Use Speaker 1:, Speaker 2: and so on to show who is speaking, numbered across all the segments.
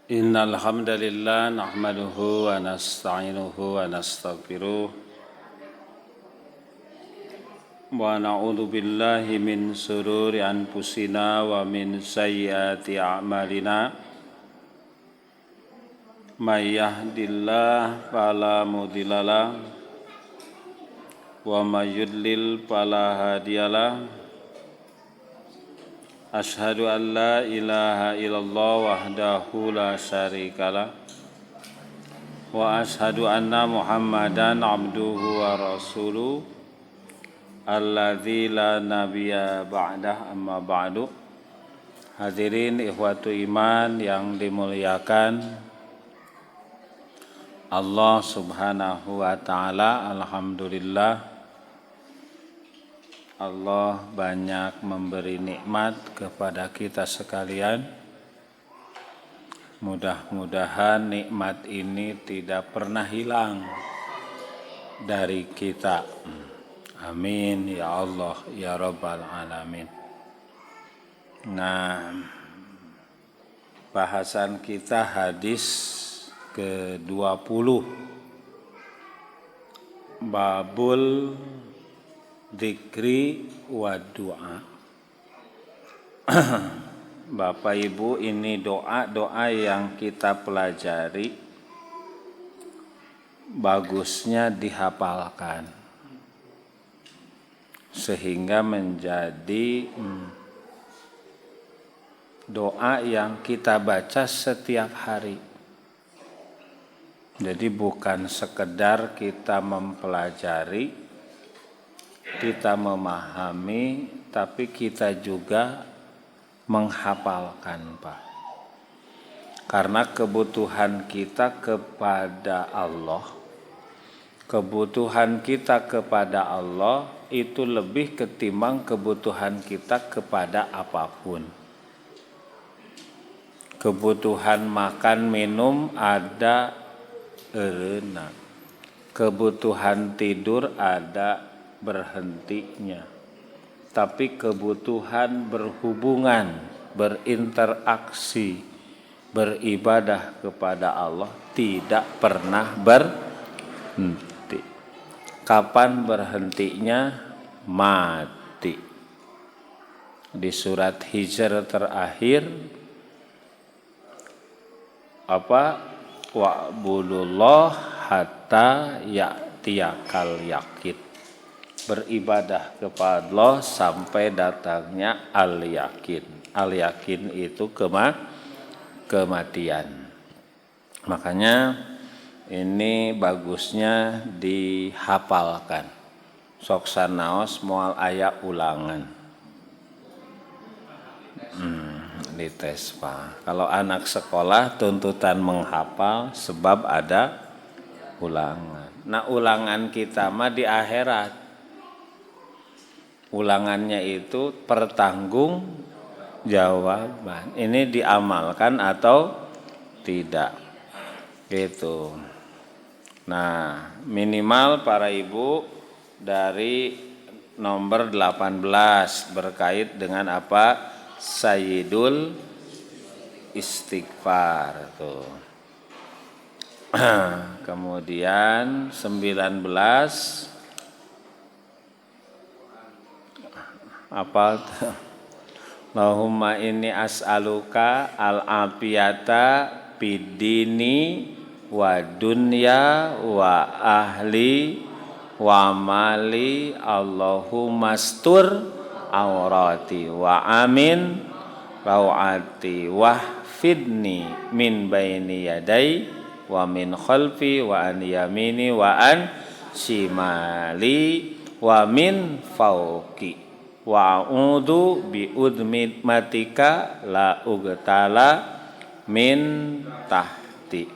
Speaker 1: Innal hamdalillah nahmaduhu wa nasta'inuhu wa nastaghfiruh wa na'udzu billahi min shururi anfusina wa min sayyiati a'malina may yahdihillahu fala mudhillalah wa may yudlil fala hadiyalah. Asyhadu an la ilaha illallah wahdahu la syarikalah wa asyhadu anna Muhammadan abduhu wa rasuluh alladzi la nabiyya ba'dah, amma ba'du. Hadirin ikhwatu iman yang dimuliakan Allah Subhanahu wa taala, alhamdulillah Allah banyak memberi nikmat kepada kita sekalian. Mudah-mudahan nikmat ini tidak pernah hilang dari kita. Amin ya Allah ya Rabbal alamin. Nah, bahasan kita hadis ke-20, babul dzikri wa doa. Bapak Ibu, ini doa-doa yang kita pelajari bagusnya dihafalkan sehingga menjadi doa yang kita baca setiap hari. Jadi bukan sekedar kita mempelajari, kita memahami, tapi kita juga menghafalkan, Pak. Karena kebutuhan kita kepada Allah, itu lebih ketimbang kebutuhan kita kepada apapun. Kebutuhan makan minum ada ereuna, kebutuhan tidur ada berhentinya, tapi kebutuhan berhubungan, berinteraksi, beribadah kepada Allah tidak pernah berhenti. Kapan berhentinya? Mati. Di surat Hijr terakhir wa'budullah hatta ya'tiyakal yaqin. Beribadah kepada Allah sampai datangnya al-yakin. Al-yakin itu kematian. Makanya ini bagusnya dihafalkan. Sok sanaos moal aya ulangan. Dites, Pak. Kalau anak sekolah tuntutan menghafal sebab ada ulangan. Nah, ulangan kita mah di akhirat. Ulangannya itu pertanggung jawaban. Ini diamalkan atau tidak, gitu. Nah, minimal para ibu dari nomor 18 berkait dengan apa? Sayyidul istighfar tuh. Kemudian 19 apa? Allahumma inni as'aluka al-afiyata bidini wa dunya wa ahli wa mali. Allahumma astur aurati wa amin rawati wahfidni min baini yadai wa min khalfi wa an yamini wa an shimali wa min fauqi wa'udzu bi'udmatika la ugtala min tahti.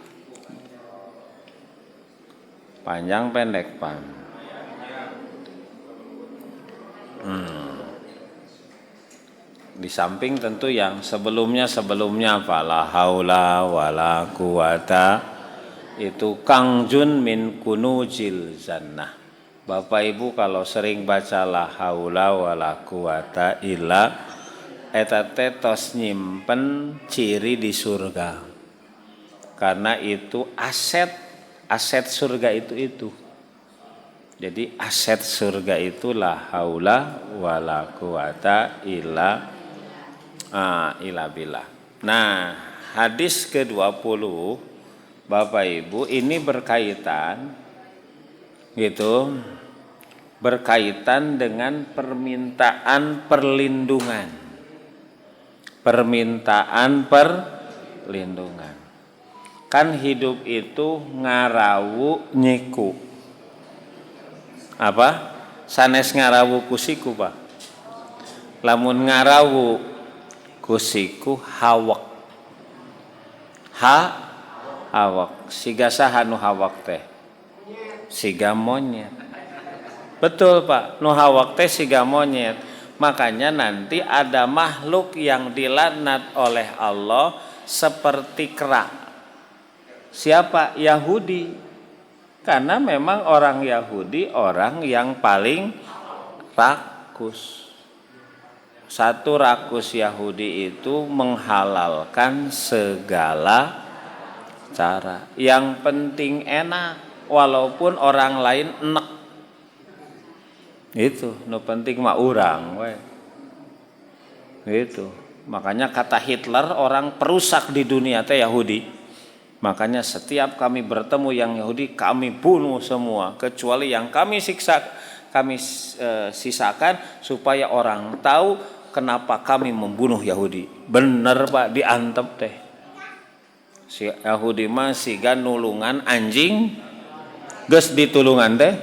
Speaker 1: Panjang pendek, Pak? Di samping tentu yang sebelumnya fala haula wala quwata, itu kangjun min kunujil jannah. Bapak Ibu kalau sering baca la haula wala quwata illa eta teh tos nyimpen ciri di surga. karena itu aset surga itu. Jadi aset surga itu la haula wala quwata illa billah. Nah, hadis ke-20 Bapak Ibu ini berkaitan dengan permintaan perlindungan. Kan hidup itu ngarawu nyiku. Apa? Sanes ngarawu kusiku, Pak. Lamun ngarawu kusiku hawak. Hawak. Siga saha nu hawak teh? Siga monyet. Betul, Pak. Nu hawak teh siga monyet. Makanya nanti ada makhluk yang dilaknat oleh Allah seperti kera. Siapa? Yahudi. Karena memang orang Yahudi orang yang paling rakus. Satu rakus Yahudi itu menghalalkan segala cara. Yang penting enak walaupun orang lain enek. Itu, nu penting mah urang we. Gitu. Makanya kata Hitler orang perusak di dunia teh Yahudi. Makanya setiap kami bertemu yang Yahudi kami bunuh semua kecuali yang kami sisakan supaya orang tahu kenapa kami membunuh Yahudi. Bener, Pak, diantep teh. Si Yahudi mah siga nulungan anjing geus ditulungan teh.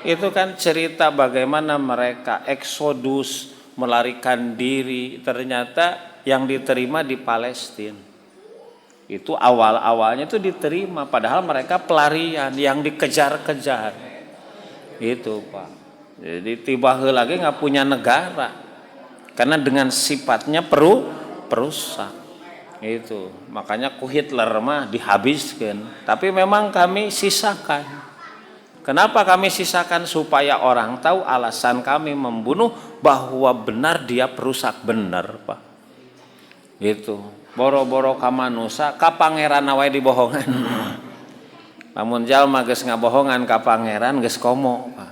Speaker 1: Itu kan cerita bagaimana mereka eksodus melarikan diri, ternyata yang diterima di Palestina. Itu awalnya itu diterima padahal mereka pelarian yang dikejar-kejar. Itu, Pak. Jadi tiba lagi nggak punya negara karena dengan sifatnya perusak. Itu makanya ku Hitler mah dihabiskan. Tapi memang kami sisakan. Kenapa kami sisakan? Supaya orang tahu alasan kami membunuh bahwa benar dia perusak benar, Pak. Gitu. Boro-boro ka manusa ka pangeran wae dibohongan. Lamun jalma geus ngabohongan ka pangeran geus komo, Pak.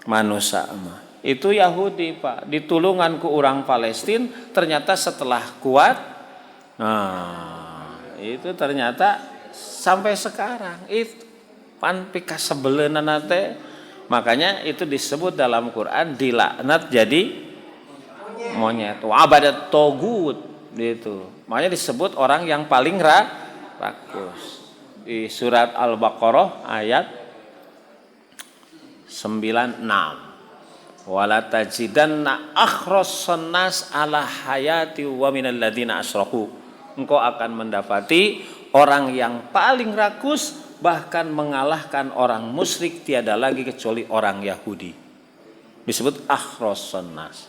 Speaker 1: Manusa mah. Itu Yahudi, Pak. Ditulungan ku urang Palestina ternyata setelah kuat. Nah, itu ternyata sampai sekarang itu pan pika sebeleunana teh. Makanya itu disebut dalam Quran dilaknat jadi monyet. Wa abadat togut. Gitu. Makanya disebut orang yang paling rakus. Di surat Al-Baqarah ayat 96. Wala tajidanna akhrasan nas ala hayati wa minal ladzina asyraku. Engkau akan mendapati orang yang paling rakus bahkan mengalahkan orang musyrik tiada lagi kecuali orang Yahudi. Disebut akhrasan nas.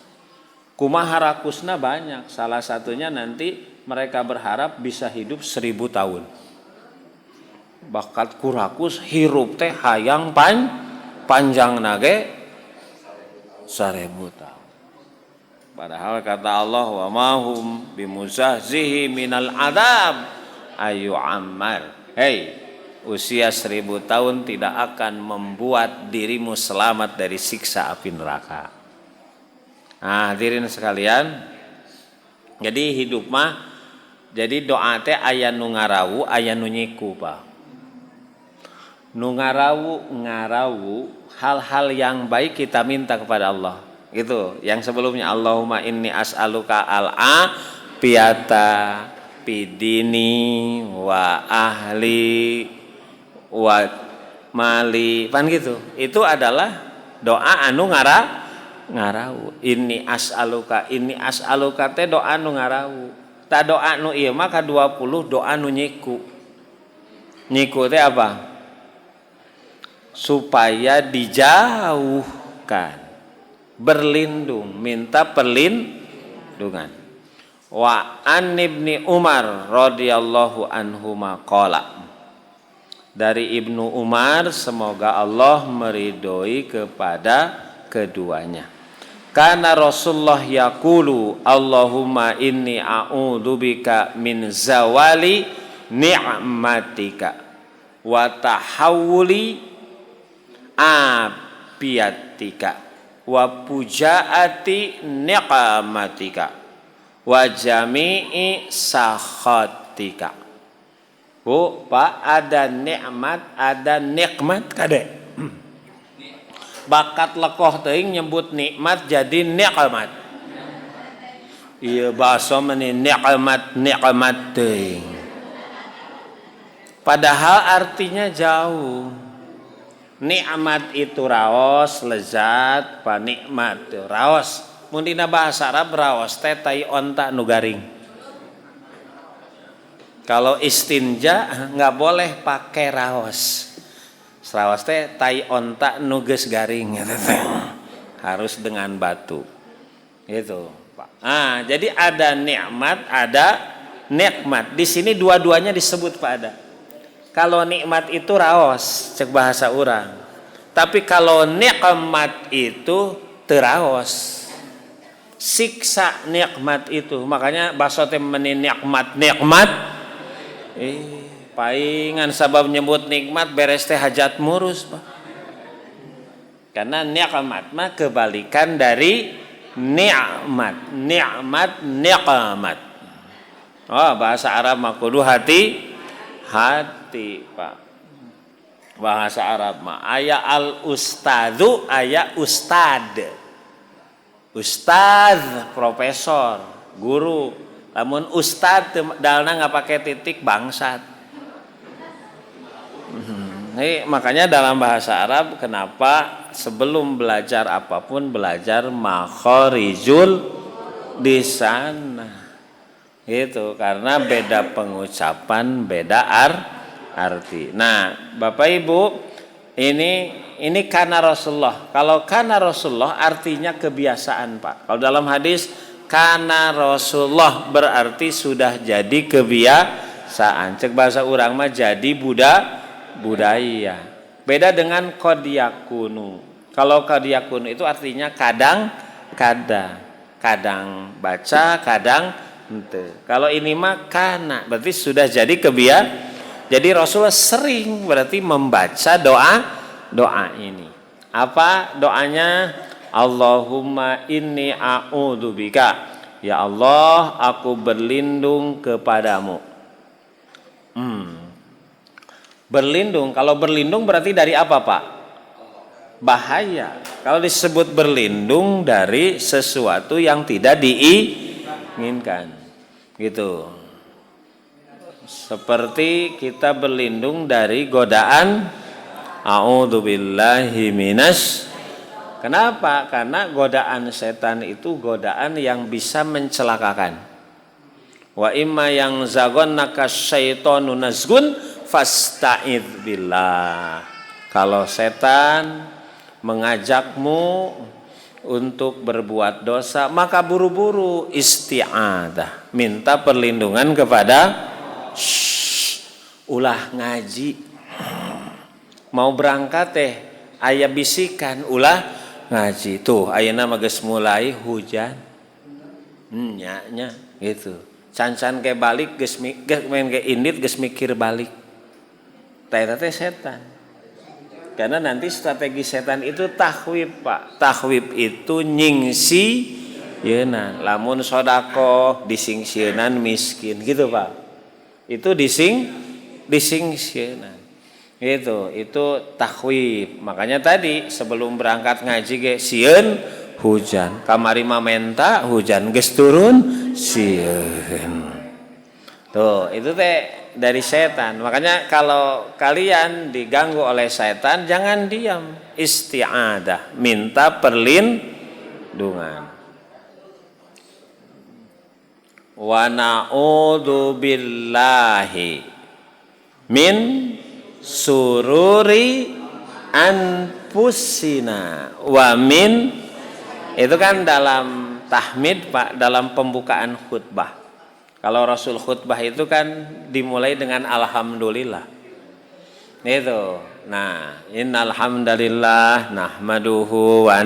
Speaker 1: Kumaha rakusna banyak. Salah satunya nanti mereka berharap bisa hidup 1000 tahun. Bakat kurakus hirup teh hayang panjang nage 1000 tahun. Padahal kata Allah wa mahum bimuzahzihi minal adab ayu ammar. Hei, usia 1000 tahun tidak akan membuat dirimu selamat dari siksa api neraka. Nah, hadirin sekalian, jadi hidup mah, jadi doa teh aya nu ngarawu, aya nu nyiku, Pak. Nu ngarawu hal-hal yang baik kita minta kepada Allah. Gitu. Yang sebelumnya Allahumma inni as'aluka al-afiyata fidini wa ahli wa mali. Pan gitu. Itu adalah doa anu ngarawu. Ini as'aluka teh doa nu ngarawu. Ta doa nu ieu mah ka 20 doa nu nyiku. Nyiku teh apa? Supaya dijauhkan, berlindung, minta perlindungan. Wa an ibni Umar radhiyallahu anhuma qala. Dari Ibnu Umar semoga Allah meridhoi kepada keduanya. Kana Rasulullah yaqulu Allahumma inni a'udzubika min zawali ni'matika wa tahawuli apiatika wa pujaati niqamatika wa jami'i sakhatika. Bu, Pak, ada nikmat, ada nikmat kade. Bakat lekoh teuing nyebut nikmat jadi nikmat. Ieu basa meni nikmat teuing. Padahal artinya jauh. Nikmat itu raos, lezat, pa nikmat raos. Mun dina bahasa Arab raos teh tai onta nu garing. Kalau istinja nggak boleh pakai raos. Raos teh tai onta nu geus garing harus dengan batu. Gitu, Pak. Ah, jadi ada nikmat, ada nikmat. Di sini dua-duanya disebut, Pak, ada. Kalau nikmat itu raos, cek bahasa urang. Tapi kalau nikmat itu teraos. Siksa nikmat itu. Makanya bahasa teh meni nikmat. Paingan sabab nyebut nikmat beres teh hajat murus, Pak. Karena nikmat mah kebalikan dari nikmat. Nikmat. Oh, bahasa Arab mah kudu hati, Pak. Bahasa Arab mah aya al ustadu, aya ustad. Ustad profesor, guru. Lamun ustad dalna nggak pakai titik bangsat. Makanya dalam bahasa Arab kenapa sebelum belajar apapun belajar makhorijul di sana. Itu karena beda pengucapan, beda arti. Nah, Bapak Ibu, ini kana Rasulullah. Kalau kana Rasulullah artinya kebiasaan, Pak. Kalau dalam hadis kana Rasulullah berarti sudah jadi kebiasaan. Cek bahasa urang mah jadi budaya. Beda dengan qad yakunu. Kalau qad yakunu itu artinya kadang-kadang. Kadang baca, kadang henteu. Kalau ini mah kana, berarti sudah jadi Jadi Rasulullah sering berarti membaca doa ini. Apa doanya? Allahumma inni a'udzubika. Ya Allah, aku berlindung kepadamu. Berlindung, kalau berlindung berarti dari apa, Pak? Bahaya. Kalau disebut berlindung dari sesuatu yang tidak diinginkan. Gitu. Seperti kita berlindung dari godaan a'udzubillahi minas. Kenapa? Karena godaan setan itu godaan yang bisa mencelakakan. Wa imma yang zagonnaka syaitonu nazgun fasta'idz billah. Kalau setan mengajakmu untuk berbuat dosa, maka buru-buru isti'adah, minta perlindungan kepada ulah ngaji. Mau berangkat teh aya bisikan ulah ngaji. Tuh ayeuna mah geus mulai hujan. Nya gitu. Can-can ke balik geus main ke indit geus mikir balik. Teh setan. Karena nanti strategi setan itu tahwib, Pak. Tahwib itu nyingsi yeuna. Lamun sodako disingsieun miskin gitu, Pak. Itu disingsieun. Itu tahwib. Makanya tadi sebelum berangkat ngaji ge sieun hujan. Kamari mah menta hujan geus turun sieun. Tuh, itu teh dari setan. Makanya kalau kalian diganggu oleh setan jangan diam, isti'adah, minta perlindungan. Wa na'udzu billahi min sururi anfusina wa min, itu kan dalam tahmid, Pak, dalam pembukaan khutbah. Kalau Rasul khutbah itu kan dimulai dengan alhamdulillah. Itu. Nah, innal hamdalillah nahmaduhu wa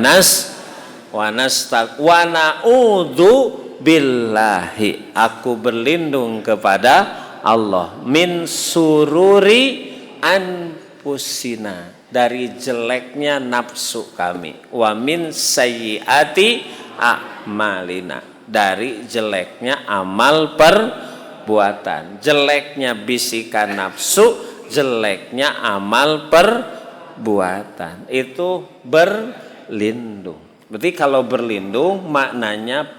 Speaker 1: wa na'udzu billahi, aku berlindung kepada Allah, min sururi anfusina, dari jeleknya nafsu kami, wa min sayyiati a'malina, dari jeleknya amal perbuatan. Jeleknya bisikan nafsu, jeleknya amal perbuatan, itu berlindung. Berarti kalau berlindung maknanya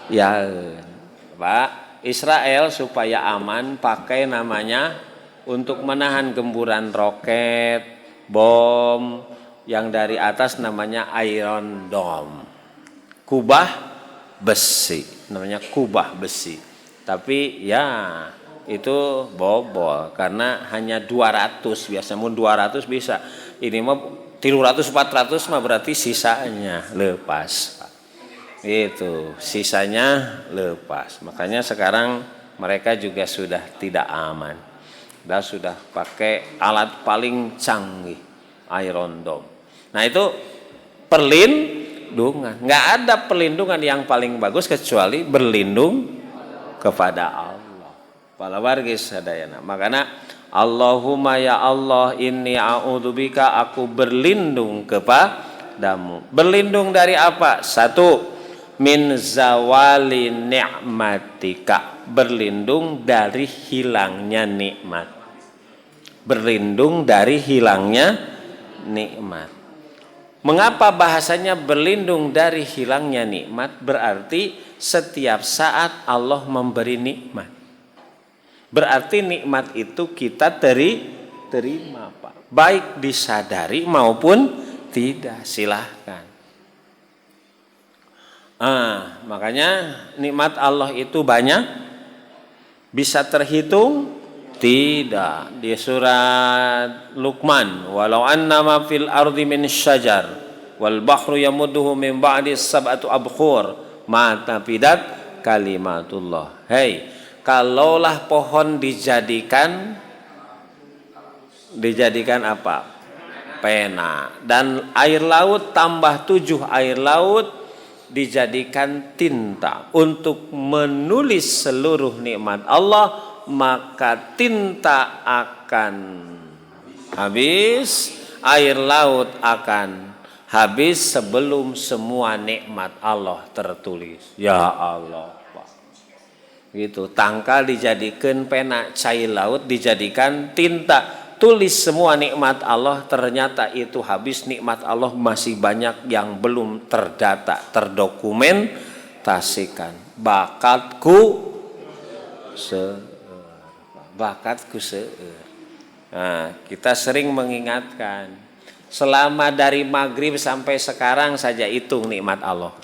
Speaker 1: ya Pak, Israel supaya aman pakai namanya untuk menahan gemburan roket, bom yang dari atas namanya Iron Dome. Kubah besi, namanya kubah besi. Tapi ya itu bobol karena hanya 200, biasanya 200 bisa. Ini mah 300 400 mah berarti sisanya lepas. Itu sisanya lepas. Makanya sekarang mereka juga sudah tidak aman. Dan sudah pakai alat paling canggih, Iron Dome. Nah itu perlindungan. Nggak ada perlindungan yang paling bagus kecuali berlindung kepada Allah. Pala wargis sadayana. Makanya Allahumma ya Allah inni a'udzubika, aku berlindung kepadamu. Berlindung dari apa? Satu, min zawali ni'matika, berlindung dari hilangnya nikmat. Berlindung dari hilangnya nikmat. Mengapa bahasanya berlindung dari hilangnya nikmat? Berarti setiap saat Allah memberi nikmat. Berarti nikmat itu kita terima Pak, baik disadari maupun tidak, silahkan. Makanya nikmat Allah itu banyak, bisa terhitung? Tidak. Di surat Luqman, walau annama fil ardi min syajar wal bahru yamudduhu min ba'di sab'atu abkhur ma tafidat kalimatullah. Hei, kalaulah pohon dijadikan apa? Pena. Dan air laut tambah 7 air laut dijadikan tinta untuk menulis seluruh nikmat Allah, maka tinta akan habis, air laut akan habis sebelum semua nikmat Allah tertulis. Ya Allah. Gitu, tangkal dijadikan pena, cair laut dijadikan tinta, tulis semua nikmat Allah, ternyata itu habis nikmat Allah, masih banyak yang belum terdata, terdokumentasikan. Bakatku seueur. Nah, kita sering mengingatkan, selama dari maghrib sampai sekarang saja hitung nikmat Allah.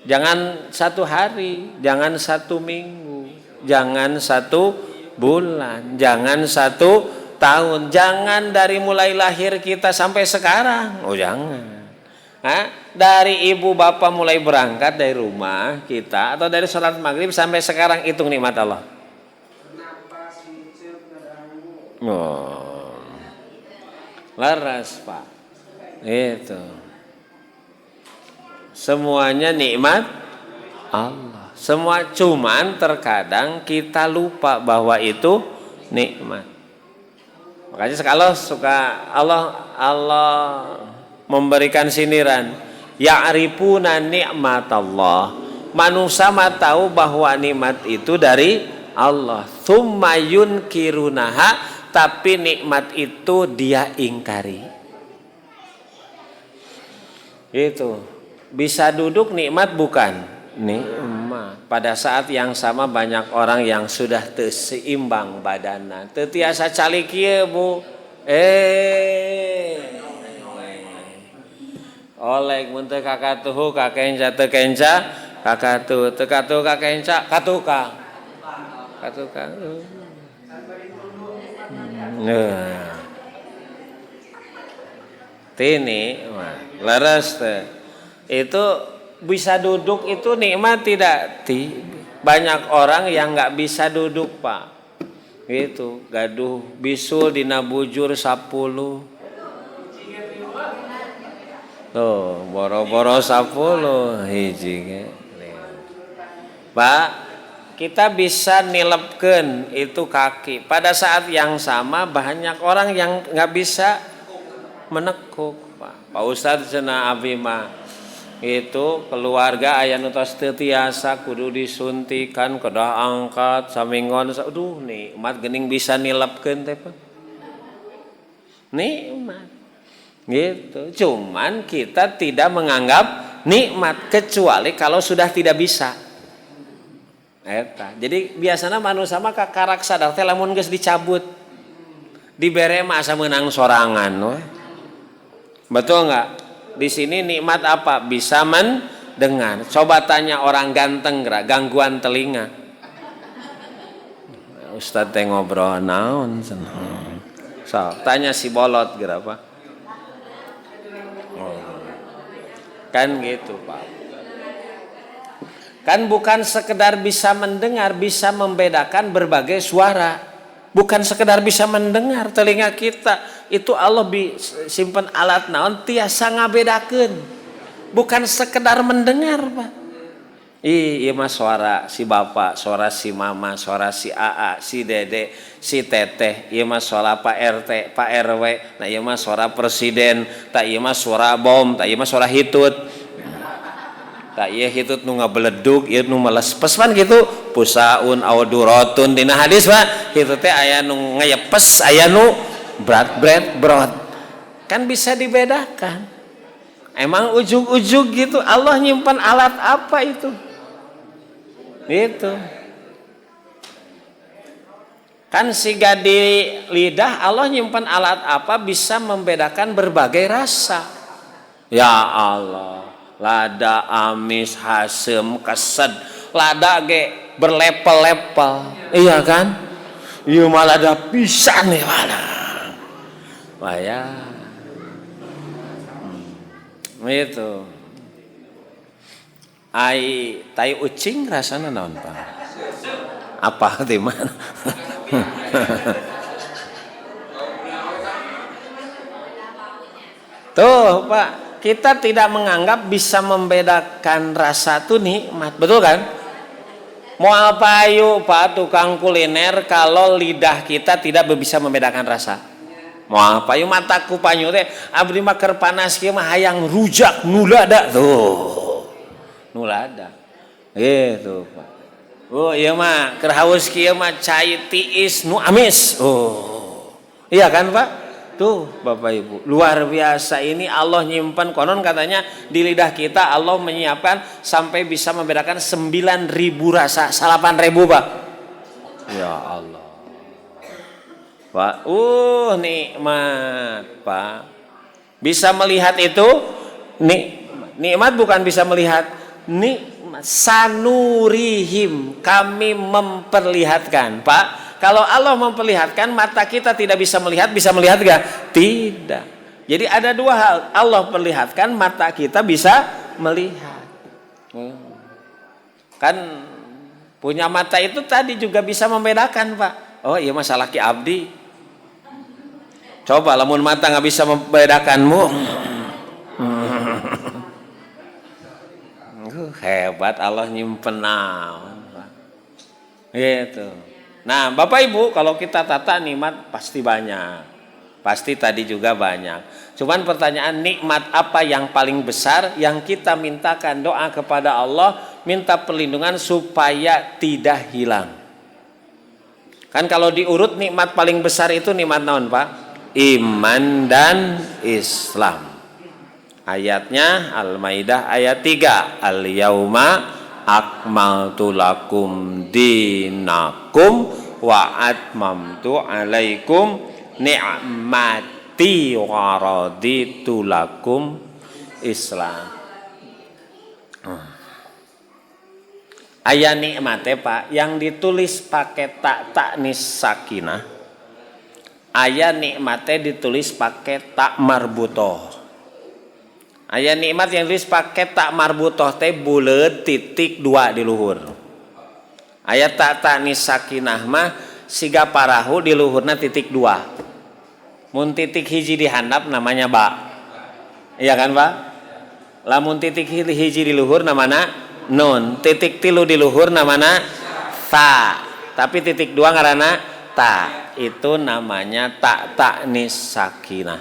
Speaker 1: Jangan 1 hari, jangan 1 minggu, jangan 1 bulan, jangan 1 tahun, jangan dari mulai lahir kita sampai sekarang. Oh jangan. Dari ibu bapak mulai berangkat dari rumah kita atau dari sholat maghrib sampai sekarang hitung nikmat Allah. Oh, laras Pak. Itu. Semuanya nikmat Allah. Semua, cuman terkadang kita lupa bahwa itu nikmat. Makanya kalau suka Allah memberikan sindiran, ya'rifuna ni'matallah. Manusia mah tahu bahwa nikmat itu dari Allah. Tsumma yunkirunaha, tapi nikmat itu dia ingkari. Itu. Bisa duduk nikmat bukan? Nikmat. Pada saat yang sama banyak orang yang sudah seimbang badanna, teu tiasa calik ieu Bu. Oleh mun teu kakatuhu kakenca teu kenca, kakatuh teu katuh kakenca katukang. Katukang. Tini mah leres teh. Itu bisa duduk itu nikmat tidak? Banyak orang yang nggak bisa duduk Pak. Gitu, gaduh bisul dina bujur 10. Tuh, boro-boro 10 hiji ge. Pak, kita bisa nilepkeun itu kaki. Pada saat yang sama banyak orang yang nggak bisa menekuk, Pak. Pak Ustadz cenah abdi mah itu keluarga aya nu tos teu tiasa kudu disuntikan kedah angkat samingon aduh nikmat geuning bisa nilepkeun teh Pak. Nikmat. Gitu. Cuman kita tidak menganggap nikmat kecuali kalau sudah tidak bisa. Eta. Jadi biasanya manusia mah karak sadar teh lamun geus dicabut. Dibere mah asa meunang sorangan we. Betul enggak? Di sini nikmat apa? Bisa mendengar. Coba tanya orang ganteng geura gangguan telinga. Ustaz teh ngobrol naon cenah. So, tanya si bolot geura apa? Kan gitu Pak. Kan bukan sekedar bisa mendengar, bisa membedakan berbagai suara. Bukan sekedar bisa mendengar telinga kita. Itu Allah simpen alat naon tiasa ngabedakeun. Bukan sekedar mendengar Pak. Iya mah suara si bapak, suara si mama, suara si AA, si dede, si teteh. Iya mah suara Pak RT, Pak RW. Nah iya mah suara presiden. Tak iya mah suara bom, tak iya mah suara hitut. Tak iya hitut nu ngabeledug, ieu nu melespes pan gitu. Pusaun awduratun dina hadis Pak. Hitut teh aya nu ngayepes, aya nu brot. Kan bisa dibedakan. Emang ujug-ujug gitu Allah nyimpan alat apa itu? Itu kan siga di lidah Allah nyimpan alat apa bisa membedakan berbagai rasa. Ya Allah, lada, amis, hasem, kesed, lada ge berlepel-lepel, iya kan? Iya malah ada pisan nih malah. Wah ya, itu. Tai ucing rasana naon Pak? Apa di mana? Tuh Pak, kita tidak menganggap bisa membedakan rasa itu nikmat, betul kan? Mau apa yuk Pak tukang kuliner kalau lidah kita tidak bisa membedakan rasa? Mau apa yuk mataku panyu teh abdi mah keur panas kieu mah hayang rujak nulada tuh. Nulada. Gitu Pak. Oh iya mah keur haus kieu mah cai tiis nu amis. Oh. Iya kan Pak? Tuh Bapak Ibu, luar biasa ini Allah nyimpan konon katanya di lidah kita Allah menyiapkan sampai bisa membedakan 9.000 rasa, 8.000 Pak. Ya Allah. Pak, nikmat Pak. Bisa melihat itu nikmat bukan bisa melihat nikmat sanurihim kami memperlihatkan Pak. Kalau Allah memperlihatkan mata kita tidak bisa melihat gak? Tidak. Jadi ada dua hal, Allah perlihatkan mata kita bisa melihat. Kan punya mata itu tadi juga bisa membedakan Pak. Oh iya masalah ki abdi. Coba lamun mata gak bisa membedakanmu. Hebat Allah nyimpen naon Pak. Gitu. Nah Bapak Ibu kalau kita tata nikmat pasti banyak. Pasti tadi juga banyak. Cuman pertanyaan nikmat apa yang paling besar yang kita mintakan doa kepada Allah. Minta perlindungan supaya tidak hilang. Kan kalau diurut nikmat paling besar itu nikmat naon Pak? Iman dan Islam. Ayatnya Al-Maidah ayat 3. Al-yauma akmaltu lakum dinakum wa atmamtu alaikum ni'mati wa raditu lakum Islam. Ayat nikmate Pak yang ditulis pakai ta'nis sakinah. Ayat nikmate ditulis pakai tak marbutoh. Ayat nikmat yang ditulis pakai tak marbutoh teh buleut titik 2 di luhur. Ayat ta'nis sakinah mah siga parahu di luhurna titik 2. Mun titik hiji dihandap namanya ba. Iya kan Pak? Lamun titik hiji di luhur namana nun, titik tilu di luhur namana ta, tapi titik dua ngaranna ta, itu namanya ta ta'nis sakinah.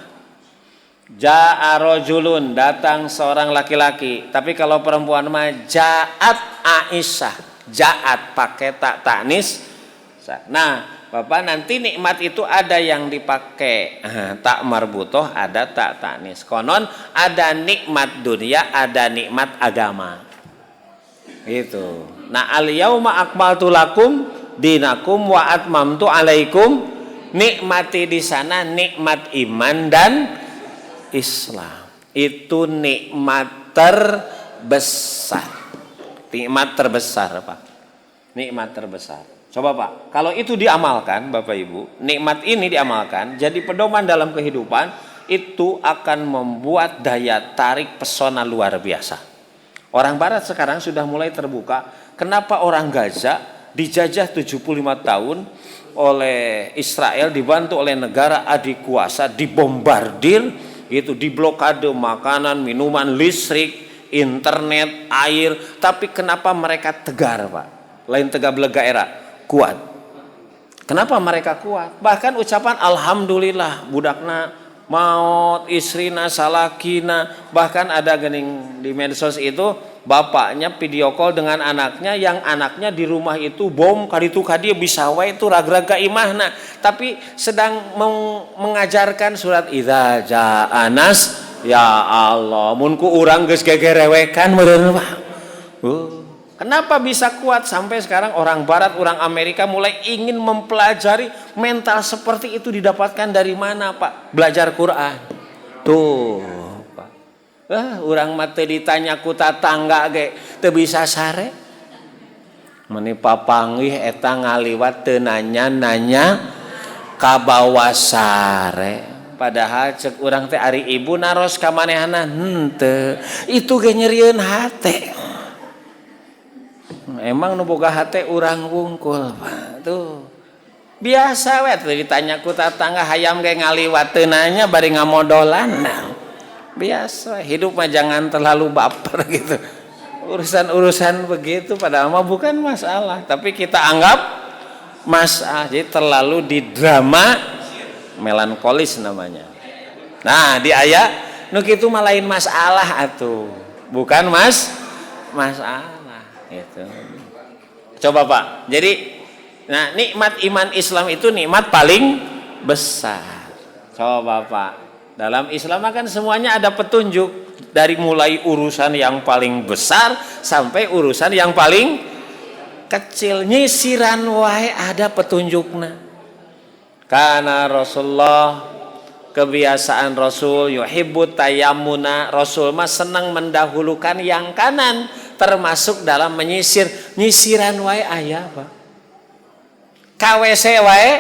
Speaker 1: Ja'a rajulun, datang seorang laki-laki, tapi kalau perempuan mah ja'at Aisyah, ja'at pakai ta ta'nis. Nah Bapak, nanti nikmat itu ada yang dipakai tak marbutoh, ada tak ta'nis. Konon ada nikmat dunia, ada nikmat agama. Gitu. Nah, al-yauma akmaltu lakum dinakum wa atmamtu alaikum. Nikmati di sana nikmat iman dan Islam. Itu nikmat terbesar. Nikmat terbesar, Pak. Nikmat terbesar. Coba Pak, kalau itu diamalkan Bapak Ibu, nikmat ini diamalkan jadi pedoman dalam kehidupan, itu akan membuat daya tarik pesona luar biasa. Orang barat sekarang sudah mulai terbuka. Kenapa orang Gaza dijajah 75 tahun oleh Israel, dibantu oleh negara adik kuasa, dibombardir, itu diblokade makanan, minuman, listrik, internet, air, tapi kenapa mereka tegar Pak? Lain tegak belega era, kuat. Kenapa mereka kuat? Bahkan ucapan alhamdulillah, budakna maut, istrina salakina, bahkan ada gening di medsos itu bapaknya video call dengan anaknya, yang anaknya di rumah itu bom kaditu kadia bisa wae itu ragraga imahna, tapi sedang mengajarkan surat idza ja'anas, ya Allah mun ku urang geus gegerewekan meureun Pak. Kenapa bisa kuat sampai sekarang orang barat, orang Amerika mulai ingin mempelajari mental seperti itu didapatkan dari mana Pak? Belajar Quran. Tuh Pak. Orang mate ditanya ku tatangga ge teu bisa sare. Meni papanggih eta ngaliwat teu nanya ka bawah sare. Padahal cek urang teh ari ibu naros ka manehna henteu. Itu ge nyerieun hate. Emang nu boga hate urang wungkul Pak. Tuh biasa we teh ditanya ku tatangga hayam ge ngaliwat teu nanya bari ngamodolan. Nah, biasa, hidup mah jangan terlalu baper gitu. Urusan-urusan begitu padahal mah bukan masalah, tapi kita anggap masalah. Jadi terlalu didrama, melankolis namanya. Nah, di ayat nu kitu mah lain masalah atuh. Bukan masalah. Itu. Coba Pak. Jadi, nah nikmat iman Islam itu nikmat paling besar. Coba Pak. Dalam Islam kan semuanya ada petunjuk, dari mulai urusan yang paling besar sampai urusan yang paling kecil. Nyisiran wae ada petunjukna. Karena Rasulullah, kebiasaan Rasul yuhibbut tayammuna, Rasul mah senang mendahulukan yang kanan, termasuk dalam menyisir. Nyisiran wae aya Pak. KWC wae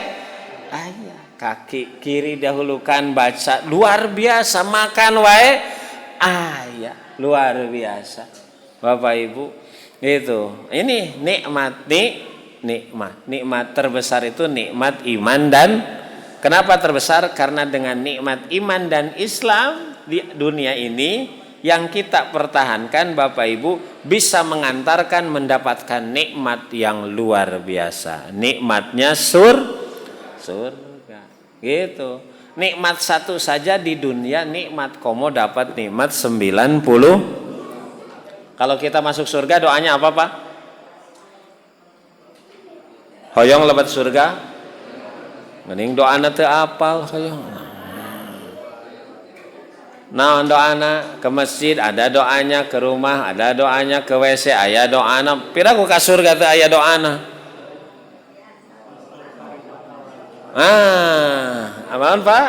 Speaker 1: aya. Kaki kiri dahulukan baca, luar biasa. Makan wae aya, luar biasa. Bapak Ibu, itu. Ini nikmat terbesar itu nikmat iman dan kenapa terbesar? Karena dengan nikmat iman dan Islam di dunia ini yang kita pertahankan Bapak Ibu bisa mengantarkan mendapatkan nikmat yang luar biasa. Nikmatnya surga. Gitu. Nikmat satu saja di dunia, nikmat komo dapat nikmat 90. Kalau kita masuk surga doanya apa Pak? Hoyong lebat surga. Mending doana teu apal hoyong. Nah doana ke masjid ada doanya, ke rumah ada doanya, ke WC aya doana. Piraku ka surga teu aya doana. Apaan Pak?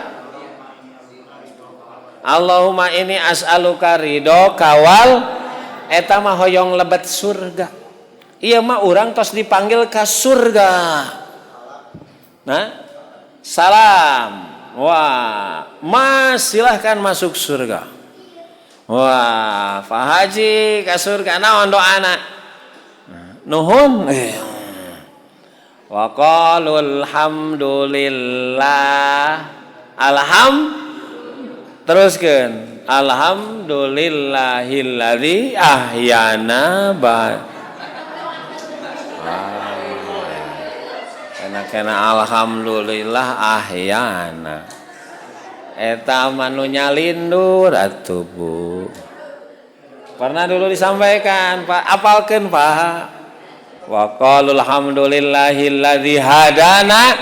Speaker 1: Allahumma ini as'aluka ridho kawal eta mah hoyong lebet surga. Iya mah urang tos dipanggil ka surga. Nah, salam. Wah, Mas silahkan masuk surga. Wah, Pak Haji ka surga naon doana? Nuhun. Wa qalul hamdulillah. Teruskeun. Alhamdulillahilladzi ahyana kena alhamdulillah ahyana eta manu nyalindur atuh Bu. Pernah dulu disampaikan Pak, apalkeun Pak. Wa qalul hamdulillahilladzi hadana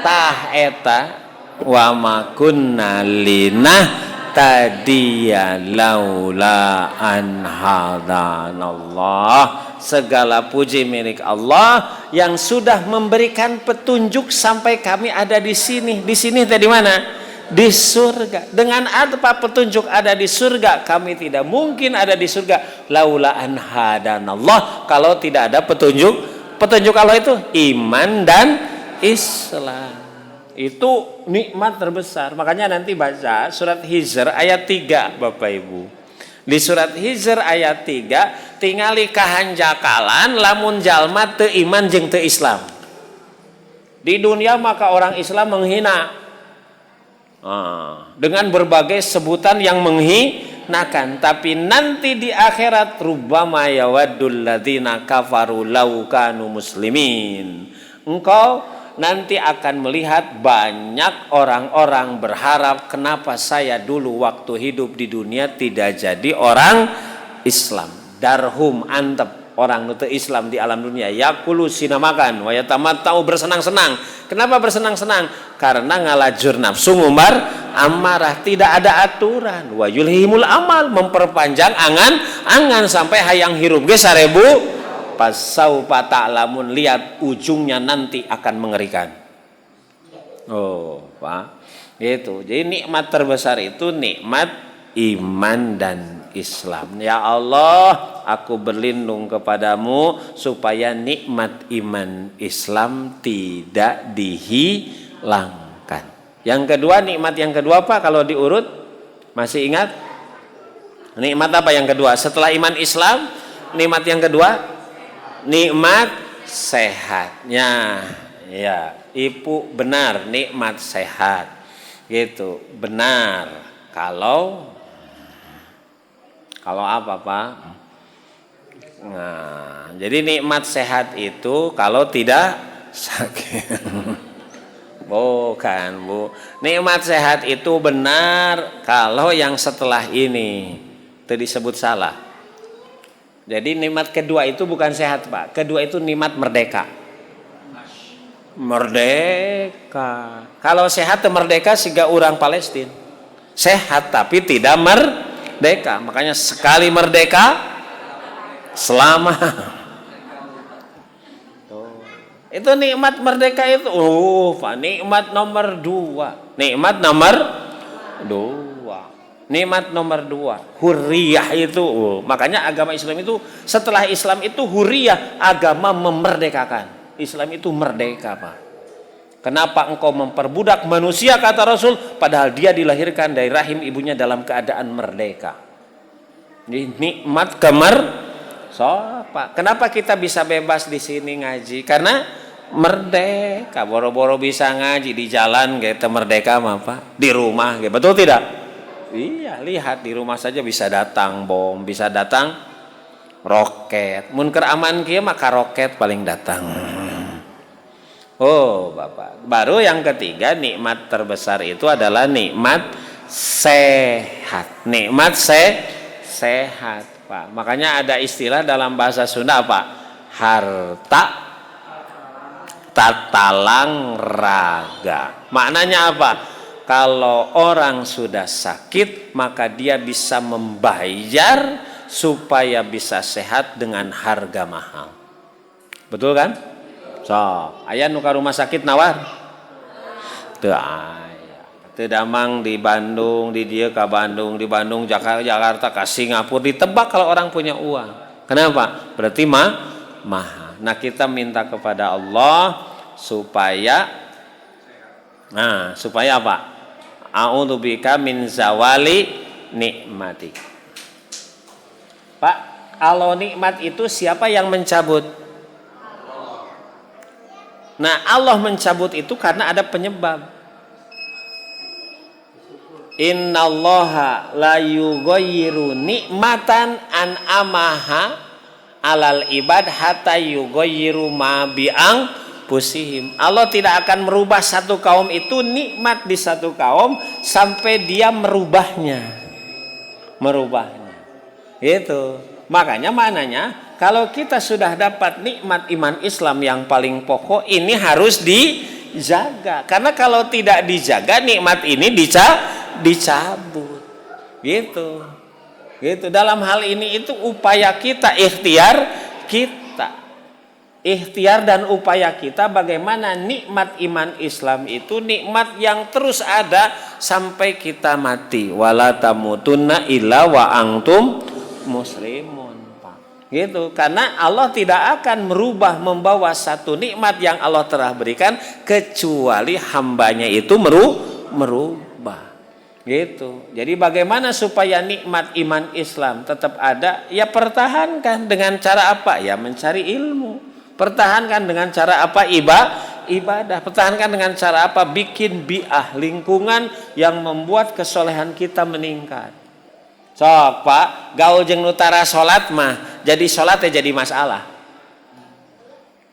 Speaker 1: tah eta wa ma kunna linahtadiya laula an hadanallah. Segala puji milik Allah yang sudah memberikan petunjuk sampai kami ada di sini. Di sini tadi mana? Di surga. Dengan apa petunjuk ada di surga, kami tidak mungkin ada di surga laula an hadanallah, kalau tidak ada petunjuk. Petunjuk Allah itu iman dan Islam. Itu nikmat terbesar. Makanya nanti baca surat Hijr ayat 3 Bapak Ibu. Di surat Hijr ayat 3 tingali kahanjakalan lamun jalma teu iman jeung teu Islam. Di dunia maka orang Islam menghina dengan berbagai sebutan yang menghinakan, tapi nanti di akhirat rubbama yawaddul ladzina kafaru law kanu muslimin. Engkau nanti akan melihat banyak orang-orang berharap, kenapa saya dulu waktu hidup di dunia tidak jadi orang Islam. Darhum antep orang nutu Islam di alam dunia yakulu sinamakan wa yatamattau bersenang-senang. Kenapa bersenang-senang? Karena ngalajur nafsu ngumbar amarah, tidak ada aturan. Wa yulhimul amal, memperpanjang angan sampai hayang hirup ge 1000 pasaufa ta'lamun, lihat ujungnya nanti akan mengerikan. Oh, Pak. Gitu. Jadi nikmat terbesar itu nikmat iman dan Islam. Ya Allah, aku berlindung kepadamu supaya nikmat iman Islam tidak dihilangkan. Yang kedua, nikmat yang kedua Pak, kalau diurut masih ingat? Nikmat apa yang kedua? Setelah iman Islam, nikmat yang kedua nikmat sehatnya. Ya, Ibu benar, nikmat sehat. Gitu, benar. Kalau apa Pak? Nah, jadi nikmat sehat itu kalau tidak sakit. Bukan Bu. Nikmat sehat itu benar kalau yang setelah ini itu disebut salah. Jadi nikmat kedua itu bukan sehat Pak. Kedua itu nikmat merdeka. Merdeka. Kalau sehat merdeka siga orang Palestina. Sehat tapi tidak merdeka. Makanya sekali merdeka selama. Itu nikmat merdeka itu. Pak, nikmat nomor 2. Nikmat nomor 2. Nikmat nomor 2, hurriyah itu. Makanya agama Islam itu, setelah Islam itu hurriyah, agama memerdekakan. Islam itu merdeka Pak. Kenapa engkau memperbudak manusia, kata Rasul, padahal dia dilahirkan dari rahim ibunya dalam keadaan merdeka. Ini nikmat Pak. Kenapa kita bisa bebas di sini ngaji? Karena merdeka. Boro-boro bisa ngaji di jalan gitu merdeka mah Pak. Di rumah gitu. Betul tidak? Iya, lihat di rumah saja bisa datang bom, bisa datang roket. Mun keur aman kieu maka roket paling datang. Oh, Bapak. Baru yang ketiga, nikmat terbesar itu adalah nikmat sehat. Nikmat sehat, Pak. Makanya ada istilah dalam bahasa Sunda apa? Harta tatalang raga. Maknanya apa? Kalau orang sudah sakit, maka dia bisa membayar supaya bisa sehat dengan harga mahal. Betul kan? So, aya nu ka rumah sakit nawar? Teu aya. Teu damang di Bandung, di dieu ka Bandung, di Bandung Jakarta ka Singapura, ditebak kalau orang punya uang. Kenapa? Berarti mahal. Nah, kita minta kepada Allah supaya apa? A'udzubika min zawali nikmati. Pak, kalau nikmat itu siapa yang mencabut? Nah, Allah mencabut itu karena ada penyebab. Innallaha la yughayyiru nikmatan an amaha alal ibad hatta yughayyiru ma bi'ang pusihim. Allah tidak akan merubah satu kaum itu nikmat di satu kaum sampai dia merubahnya. Itu. Makanya maknanya kalau kita sudah dapat nikmat iman Islam yang paling pokok ini harus dijaga. Karena kalau tidak dijaga nikmat ini dicabut. Gitu. Dalam hal ini itu upaya kita, ikhtiar dan upaya kita bagaimana nikmat iman Islam itu nikmat yang terus ada sampai kita mati. Wala tamutunna illa wa antum muslimun, Pak. Gitu. Karena Allah tidak akan membawa satu nikmat yang Allah telah berikan kecuali hambanya itu merubah. Gitu. Jadi bagaimana supaya nikmat iman Islam tetap ada? Ya pertahankan dengan cara apa? Ya mencari ilmu. Pertahankan dengan cara apa? Ibadah. Pertahankan dengan cara apa? Bikin bi'ah, lingkungan yang membuat kesolehan kita meningkat. Sok Pak, gaul jeung nutara salat mah, jadi salat jadi masalah.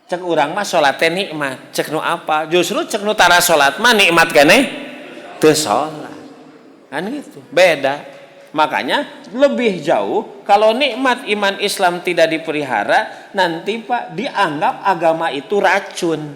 Speaker 1: Cek urang mah salat teh nikmat, cek nu apa? Justru cek nutara salat mah nikmat keneh teu salat. Kan gitu, beda. Makanya lebih jauh kalau nikmat iman Islam tidak dipelihara, nanti Pak dianggap agama itu racun.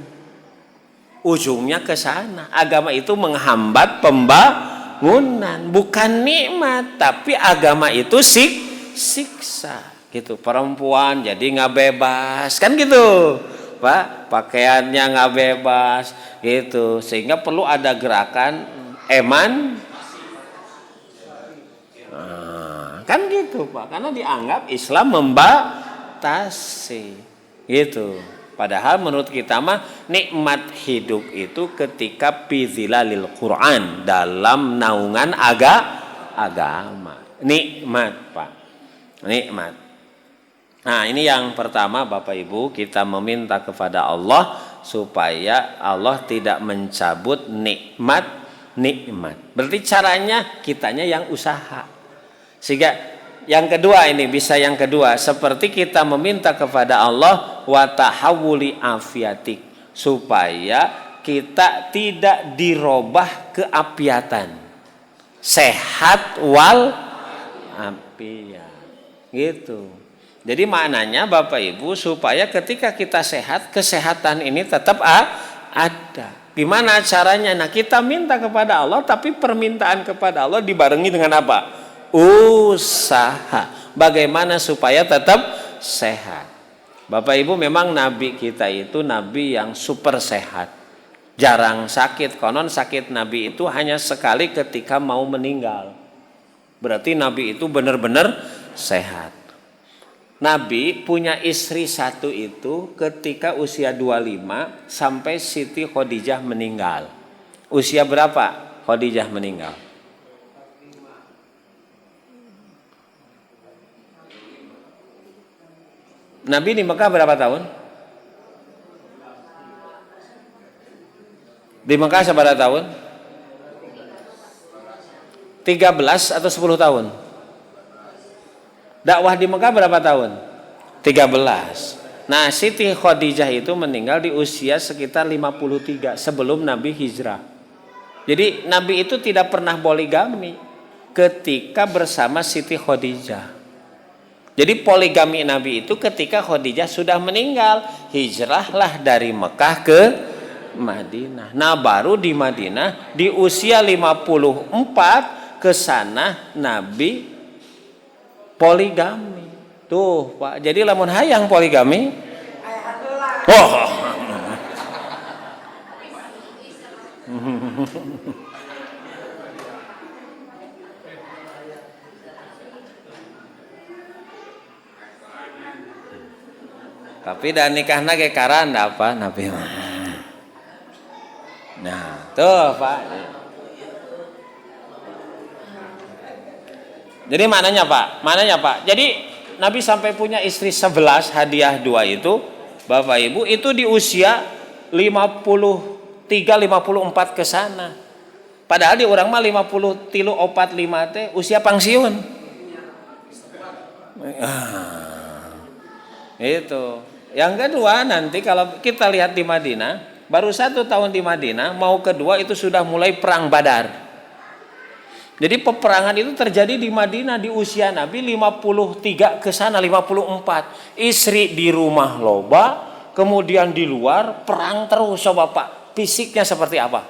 Speaker 1: Ujungnya ke sana. Agama itu menghambat pembangunan, bukan nikmat, tapi agama itu siksa. Gitu. Perempuan jadi nggak bebas, kan gitu. Pak, pakaiannya nggak bebas, gitu. Sehingga perlu ada gerakan kan gitu Pak, karena dianggap Islam membatasi gitu. Padahal menurut kita mah nikmat hidup itu ketika bizilalil Quran, dalam naungan agama. Nikmat Pak, nikmat. Nah ini yang pertama Bapak Ibu, kita meminta kepada Allah supaya Allah tidak mencabut nikmat. Berarti caranya kitanya yang usaha. Sehingga yang kedua ini bisa yang kedua seperti kita meminta kepada Allah wa tahawuli afiatik, supaya kita tidak dirobah keapiatan, sehat wal afiat gitu. Jadi maknanya Bapak Ibu supaya ketika kita sehat, kesehatan ini tetap ada. Gimana caranya? Nah kita minta kepada Allah, tapi permintaan kepada Allah dibarengi dengan apa? Usaha. Bagaimana supaya tetap sehat. Bapak Ibu, memang Nabi kita itu Nabi yang super sehat, jarang sakit. Konon sakit Nabi itu hanya sekali ketika mau meninggal. Berarti Nabi itu benar-benar sehat. Nabi punya istri satu itu ketika usia 25 sampai Siti Khadijah meninggal. Usia berapa Khadijah meninggal? Nabi di Mekah berapa tahun? Di Mekah seberapa tahun? 13 atau 10 tahun? Dakwah di Mekah berapa tahun? 13. Nah, Siti Khadijah itu meninggal di usia sekitar 53 sebelum Nabi hijrah. Jadi Nabi itu tidak pernah poligami ketika bersama Siti Khadijah. Jadi poligami Nabi itu ketika Khadijah sudah meninggal, hijrahlah dari Mekah ke Madinah. Nah baru di Madinah di usia 54 ke sana Nabi poligami. Tuh Pak, jadi lamun hayang poligami. Oh. Tapi dan nikahna ge karanda apa Nabi. Nah, tuh Pak. Jadi maknanya Pak. Jadi Nabi sampai punya istri 11, hadiah 2 itu Bapak Ibu itu di usia 53 54 ke sana. Padahal di orang mah 50 tilu 45 teh usia pensiun. Itu. Yang kedua nanti kalau kita lihat di Madinah, baru 1 tahun di Madinah, mau kedua itu sudah mulai perang Badar. Jadi peperangan itu terjadi di Madinah di usia Nabi 53 ke sana 54. Istri di rumah loba, kemudian di luar perang terus. Coba Pak, fisiknya seperti apa?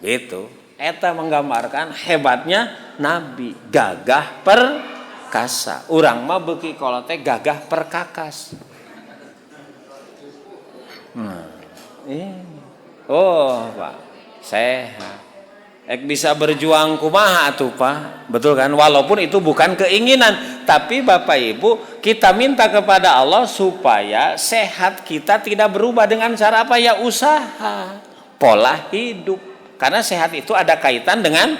Speaker 1: Gitu. Eta menggambarkan hebatnya Nabi, gagah perkasa. Urang mah beuki kolote gagah perkakas. Oh Pak, sehat. Bisa berjuang kumaha atuh Pak. Betul kan? Walaupun itu bukan keinginan, tapi Bapak Ibu, kita minta kepada Allah supaya sehat kita tidak berubah dengan cara apa ya? Usaha, pola hidup. Karena sehat itu ada kaitan dengan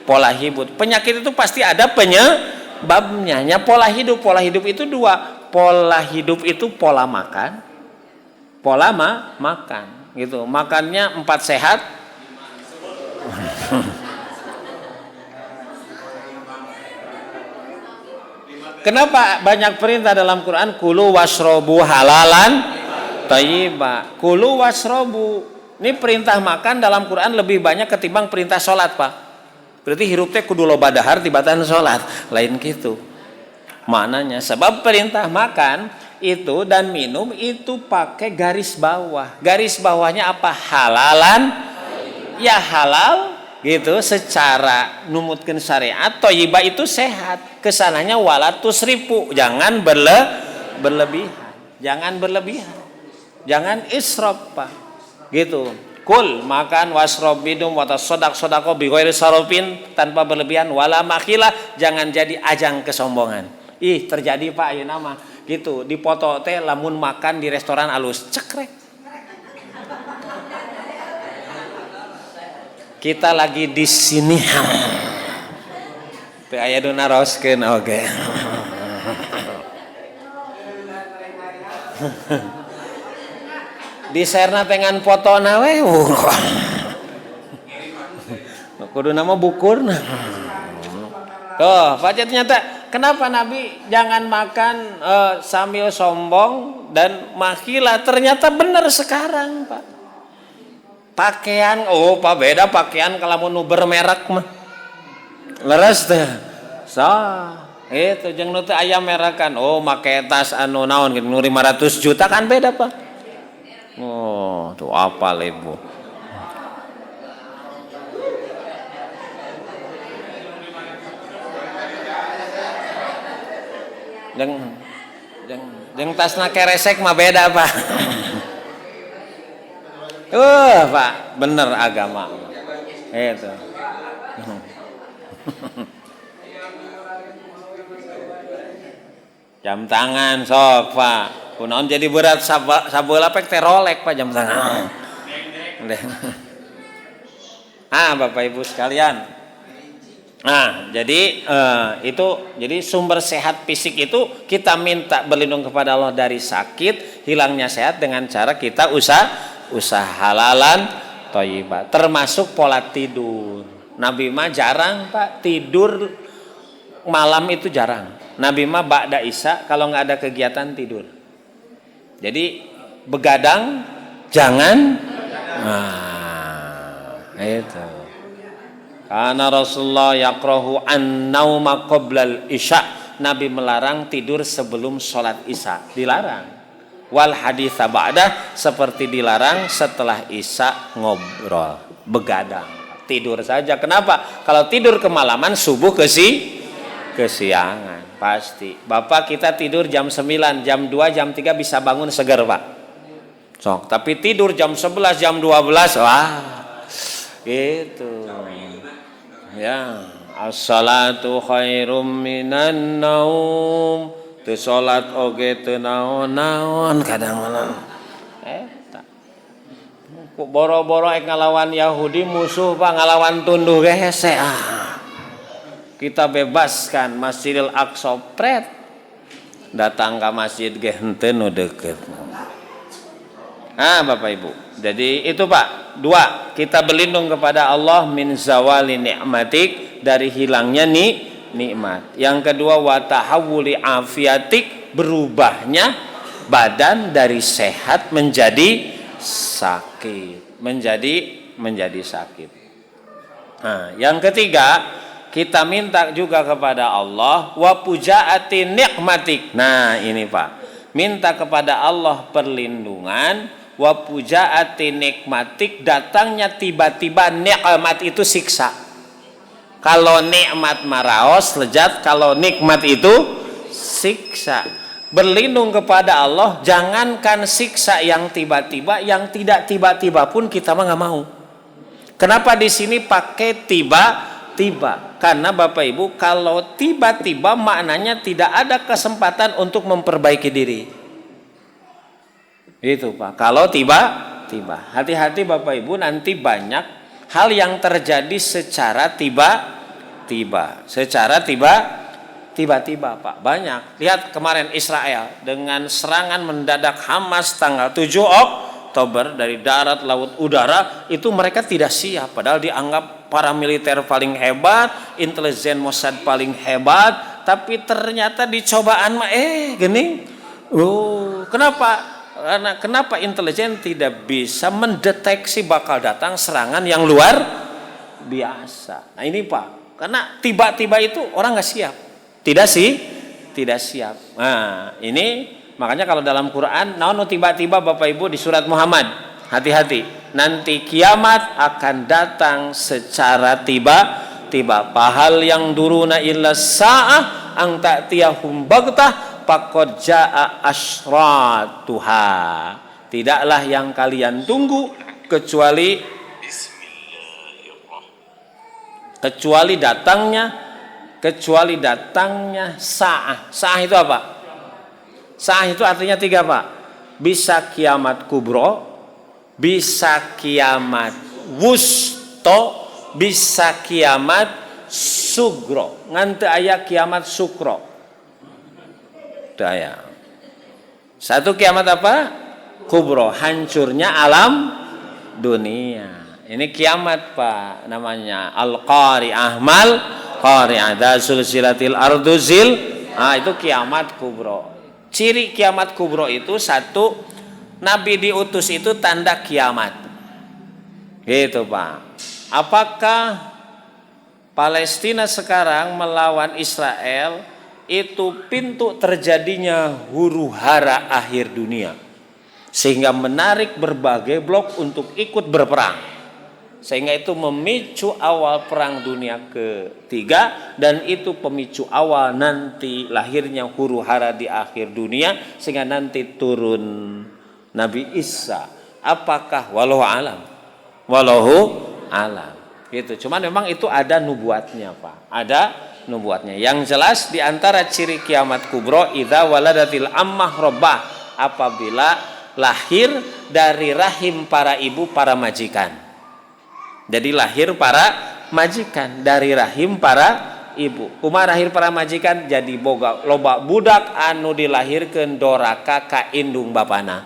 Speaker 1: pola hidup. Penyakit itu pasti ada penyebabnya. Pola hidup itu 2. Pola hidup itu pola makan, pola makan gitu. Makannya 4 sehat. Kenapa banyak perintah dalam Quran? Kulu wasrobu halalan thayyiba. Kulu wasrobu. Ini perintah makan dalam Quran lebih banyak ketimbang perintah sholat Pak. Berarti hirup teh kudu loba dahar tibatan sholat. Lain gitu. Maknanya sebab perintah makan itu dan minum itu pakai garis bawah. Garis bawahnya apa? Halalan. Ya halal gitu secara numutkeun syariat. Thayyibah itu sehat. Kesananya walatus ripu. Jangan berlebihan. Jangan berlebihan. Jangan israf Pak. Gitu. Kul makan wasrob minum watasodak sodako bighairi sarofin tanpa berlebihan wala makhilah, jangan jadi ajang kesombongan. Terjadi Pak ayeuna mah gitu, dipoto teh lamun makan di restoran alus cekrek. Kita lagi di sini. Teh aya nu naroskeun oge. Di serna pengen foto nawe kudu nama bukurna. Tuh Pak, ternyata kenapa Nabi jangan makan sambil sombong dan makhilah, ternyata benar sekarang Pak. Pakaian Pak beda pakaian kalau mau bermerek mah leres teh itu jeung nu teu aya merekan make tas anu naon gitu 500 juta kan beda Pak. Tuh apa Ibu? Jeung tasna keresek mah beda Pak. Pak, bener agama. Itu. Jam tangan sok Pak. Kunaon jadi berat sabeula pek teh rolek Pak jam tangan. Bapak Ibu sekalian. Jadi itu jadi sumber sehat fisik itu kita minta berlindung kepada Allah dari sakit, hilangnya sehat dengan cara kita usaha halalan thayyibah. Termasuk pola tidur. Nabi mah jarang Pak tidur malam itu jarang. Nabi mah ba'da isya kalau nggak ada kegiatan tidur. Jadi begadang jangan. Itu. Karena Rasulullah yakrahu an-nauma qoblal isya. Nabi melarang tidur sebelum sholat isya. Dilarang. Wal haditsa ba'da, seperti dilarang setelah isya ngobrol, begadang, tidur saja. Kenapa? Kalau tidur kemalaman subuh kesiangan. Pasti. Bapak kita tidur jam 9, jam 2, jam 3 bisa bangun segar Pak. Sok, tapi tidur jam 11, jam 12, gitu. Ya, as-salatu khairum minan naum. Teu salat oge teu naon-naon kadang-kadang. Eta. Boro-boro ngalawan Yahudi musuh Pak, ngalawan tunduh ge hese Kita bebaskan Masjidil Aqsa pret. Datang ke masjid ge henteu nu deukeut. Bapak Ibu. Jadi itu Pak, dua, kita berlindung kepada Allah min zawali ni'matik, dari hilangnya nikmat. Yang kedua wa tahawuli afiatik, berubahnya badan dari sehat menjadi sakit, menjadi sakit. Yang ketiga, kita minta juga kepada Allah wa pujaati nikmatik. Nah, ini Pak. Minta kepada Allah perlindungan wa pujaati nikmatik, datangnya tiba-tiba nikmat itu siksa. Kalau nikmat maraos lezat, kalau nikmat itu siksa. Berlindung kepada Allah, jangankan siksa yang tiba-tiba, yang tidak tiba-tiba pun kita mah nggak mau. Kenapa di sini pakai tiba-tiba? Karena Bapak Ibu, kalau tiba-tiba maknanya tidak ada kesempatan untuk memperbaiki diri. Itu Pak. Kalau tiba-tiba, hati-hati Bapak Ibu, nanti banyak hal yang terjadi secara tiba-tiba. Tiba-tiba Pak, banyak. Lihat kemarin Israel dengan serangan mendadak Hamas tanggal 7 Oktober dari darat, laut, udara, itu mereka tidak siap. Padahal dianggap para militer paling hebat, intelijen Mossad paling hebat, tapi ternyata di cobaan gini. Kenapa intelijen tidak bisa mendeteksi bakal datang serangan yang luar biasa? Nah ini Pak, karena tiba-tiba itu orang nggak siap. Tidak siap. Nah, ini makanya kalau dalam Quran, tiba-tiba Bapak Ibu di surat Muhammad, hati-hati. Nanti kiamat akan datang secara tiba-tiba. Pahal yang duruna illa sa'ah ang ta'tiyahum baghtah faqad jaa asyratuha. Tidaklah yang kalian tunggu kecuali datangnya sa'ah. Sa'ah itu apa? Sa'ah itu artinya 3 Pak. Bisa kiamat kubro, bisa kiamat wusto, bisa kiamat sugro. Nganti aya kiamat sukro. Daya. Satu kiamat apa? Kubro, hancurnya alam dunia. Ini kiamat Pak, namanya Al-Qari'ah Qari'ah sulsilatil ardu zil. Itu kiamat kubro. Ciri kiamat kubro itu satu, Nabi diutus itu tanda kiamat. Gitu Pak. Apakah Palestina sekarang melawan Israel itu pintu terjadinya huru-hara akhir dunia, sehingga menarik berbagai blok untuk ikut berperang, sehingga itu memicu awal perang dunia ketiga, dan itu pemicu awal nanti lahirnya huru-hara di akhir dunia, sehingga nanti turun Nabi Isa. Apakah wallahu alam gitu. Cuman memang itu ada nubuatnya Pak, ada nubuatnya. Yang jelas diantara ciri kiamat kubro, idza waladatil ammah rabbah, apabila lahir dari rahim para ibu para majikan. Jadi lahir para majikan dari rahim para ibu. Kumaha rahir para majikan? Jadi boga loba budak anu dilahirkeun doraka ka indung bapana,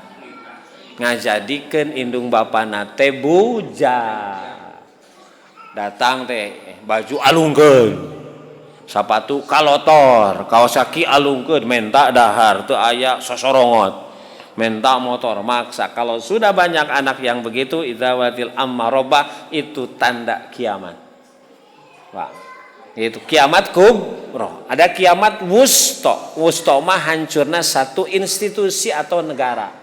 Speaker 1: ngajadikeun indung bapana teh buja. Datang teh baju alungkeun, sapatu kalotor, kaos kaki alungkeun, menta dahar teu aya sosorongot, menta motor maksa. Kalau sudah banyak anak yang begitu, idzawatil ammarobah, itu tanda kiamat. Wah, itu kiamat kubro. Ada kiamat wusto. Wusto mah hancurna satu institusi atau negara.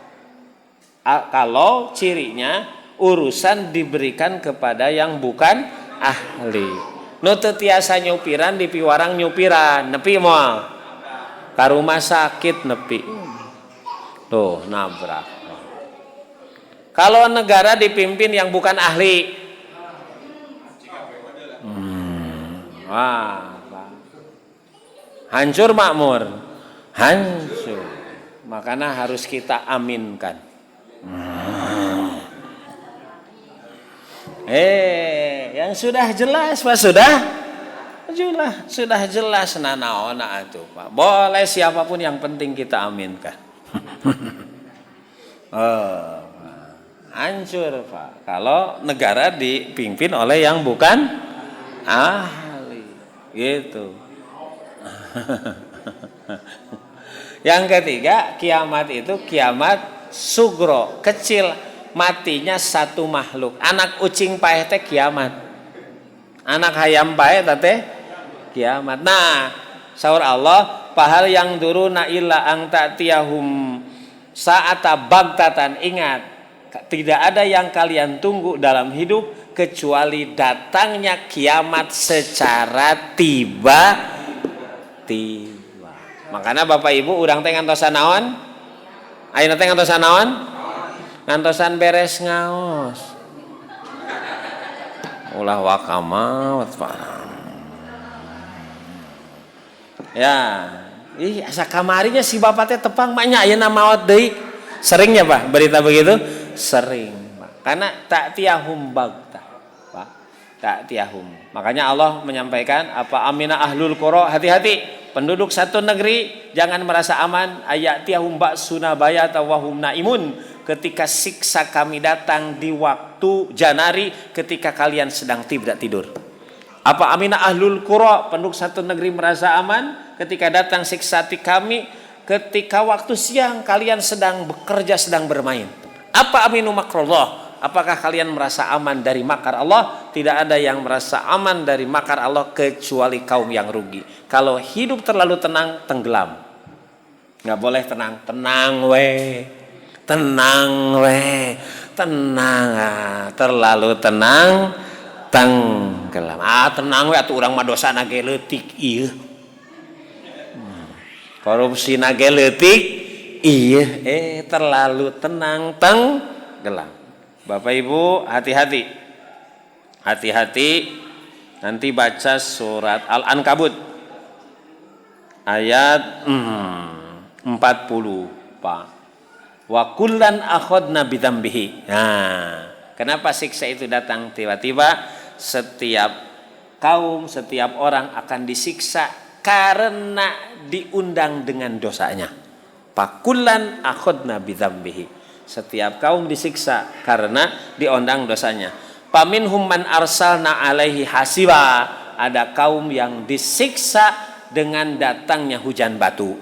Speaker 1: Kalau cirinya urusan diberikan kepada yang bukan ahli. Nu teu tiasa nyupiran di piwarang nyupiran, nepi moal. Ka rumah sakit nepi. Tuh, nabrak. Kalau negara dipimpin yang bukan ahli, hancur makmur, hancur. Makanya harus kita aminkan. Yang sudah jelas Pak, sudah jelas nanaona atuh Pak. Boleh siapapun, yang penting kita aminkan. hancur Pak. Kalau negara dipimpin oleh yang bukan ahli, gitu. Yang ketiga, kiamat itu kiamat sugro, kecil, matinya satu makhluk. Anak ucing paeh teh kiamat. Anak hayam paeh teh kiamat. Nah, saur Allah, pahal yang duruna illa ang ta'tiyahum sa'ata bagtatan. Ingat, tidak ada yang kalian tunggu dalam hidup kecuali datangnya kiamat secara tiba-tiba. Makanya Bapak Ibu urang teh ngantosan naon? Ayeuna teh ngantosan naon? Ngantosan beres ngaos. Ulah wakamawat Pak. Ya, asa kamarinya si Bapak teh tepang maknya ayeuna maot deui. Seringnya Pak berita begitu? Sering Pak. Karena ta'tiyahum bagtah. Pak, ta'tiyahum. Makanya Allah menyampaikan apa amina ahlul qura, hati-hati penduduk satu negeri jangan merasa aman, ayatiyahum ba'suna bayata wa hum naimun, ketika siksa kami datang di waktu janari ketika kalian sedang tidak tidur. Apa amina ahlul qura, penduduk satu negeri merasa aman ketika datang siksa kami ketika waktu siang kalian sedang bekerja, sedang bermain. Apa aminu makrullah, apakah kalian merasa aman dari makar Allah? Tidak ada yang merasa aman dari makar Allah kecuali kaum yang rugi. Kalau hidup terlalu tenang, tenggelam. Nggak boleh tenang. Tenang we. Tenang we. Tenang. Terlalu tenang, tenggelam. Tenang we atuh urang mah dosana ge leutik ieu. Korupsi nage leutik ieu. Terlalu tenang, tenggelam. Bapak Ibu hati-hati. Hati-hati nanti baca surat Al-Ankabut ayat 40 Pak. Wa kullan akhadna bidzambihi. Nah, kenapa siksa itu datang tiba-tiba? Setiap kaum, setiap orang akan disiksa karena diundang dengan dosanya. Pakullan akhadna bidzambihi. Setiap kaum disiksa karena diundang dosanya. Paminhum man arsalna alaihi hasiba. Ada kaum yang disiksa dengan datangnya hujan batu.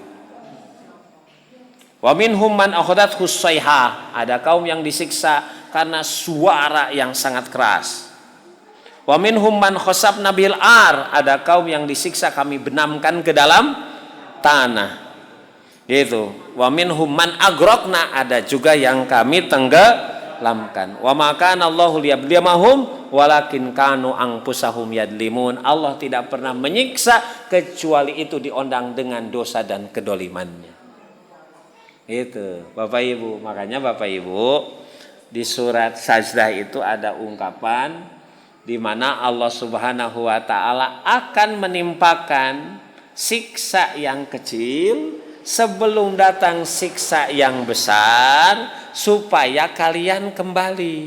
Speaker 1: Wa minhum man akhadathu sayha. Ada kaum yang disiksa karena suara yang sangat keras. Wa minhum man khasabna bil ar. Ada kaum yang disiksa kami benamkan ke dalam tanah. Gitu. Wa minhum man agrokna, ada juga yang kami tenggelamkan. Wa ma kana Allahu liyadlimahum walakin kanu anfusahum yadlimun. Allah tidak pernah menyiksa kecuali itu diondang dengan dosa dan kedolimannya. Itu Bapak Ibu. Makanya Bapak Ibu di surat Sajdah itu ada ungkapan di mana Allah Subhanahu wa taala akan menimpakan siksa yang kecil sebelum datang siksa yang besar supaya kalian kembali.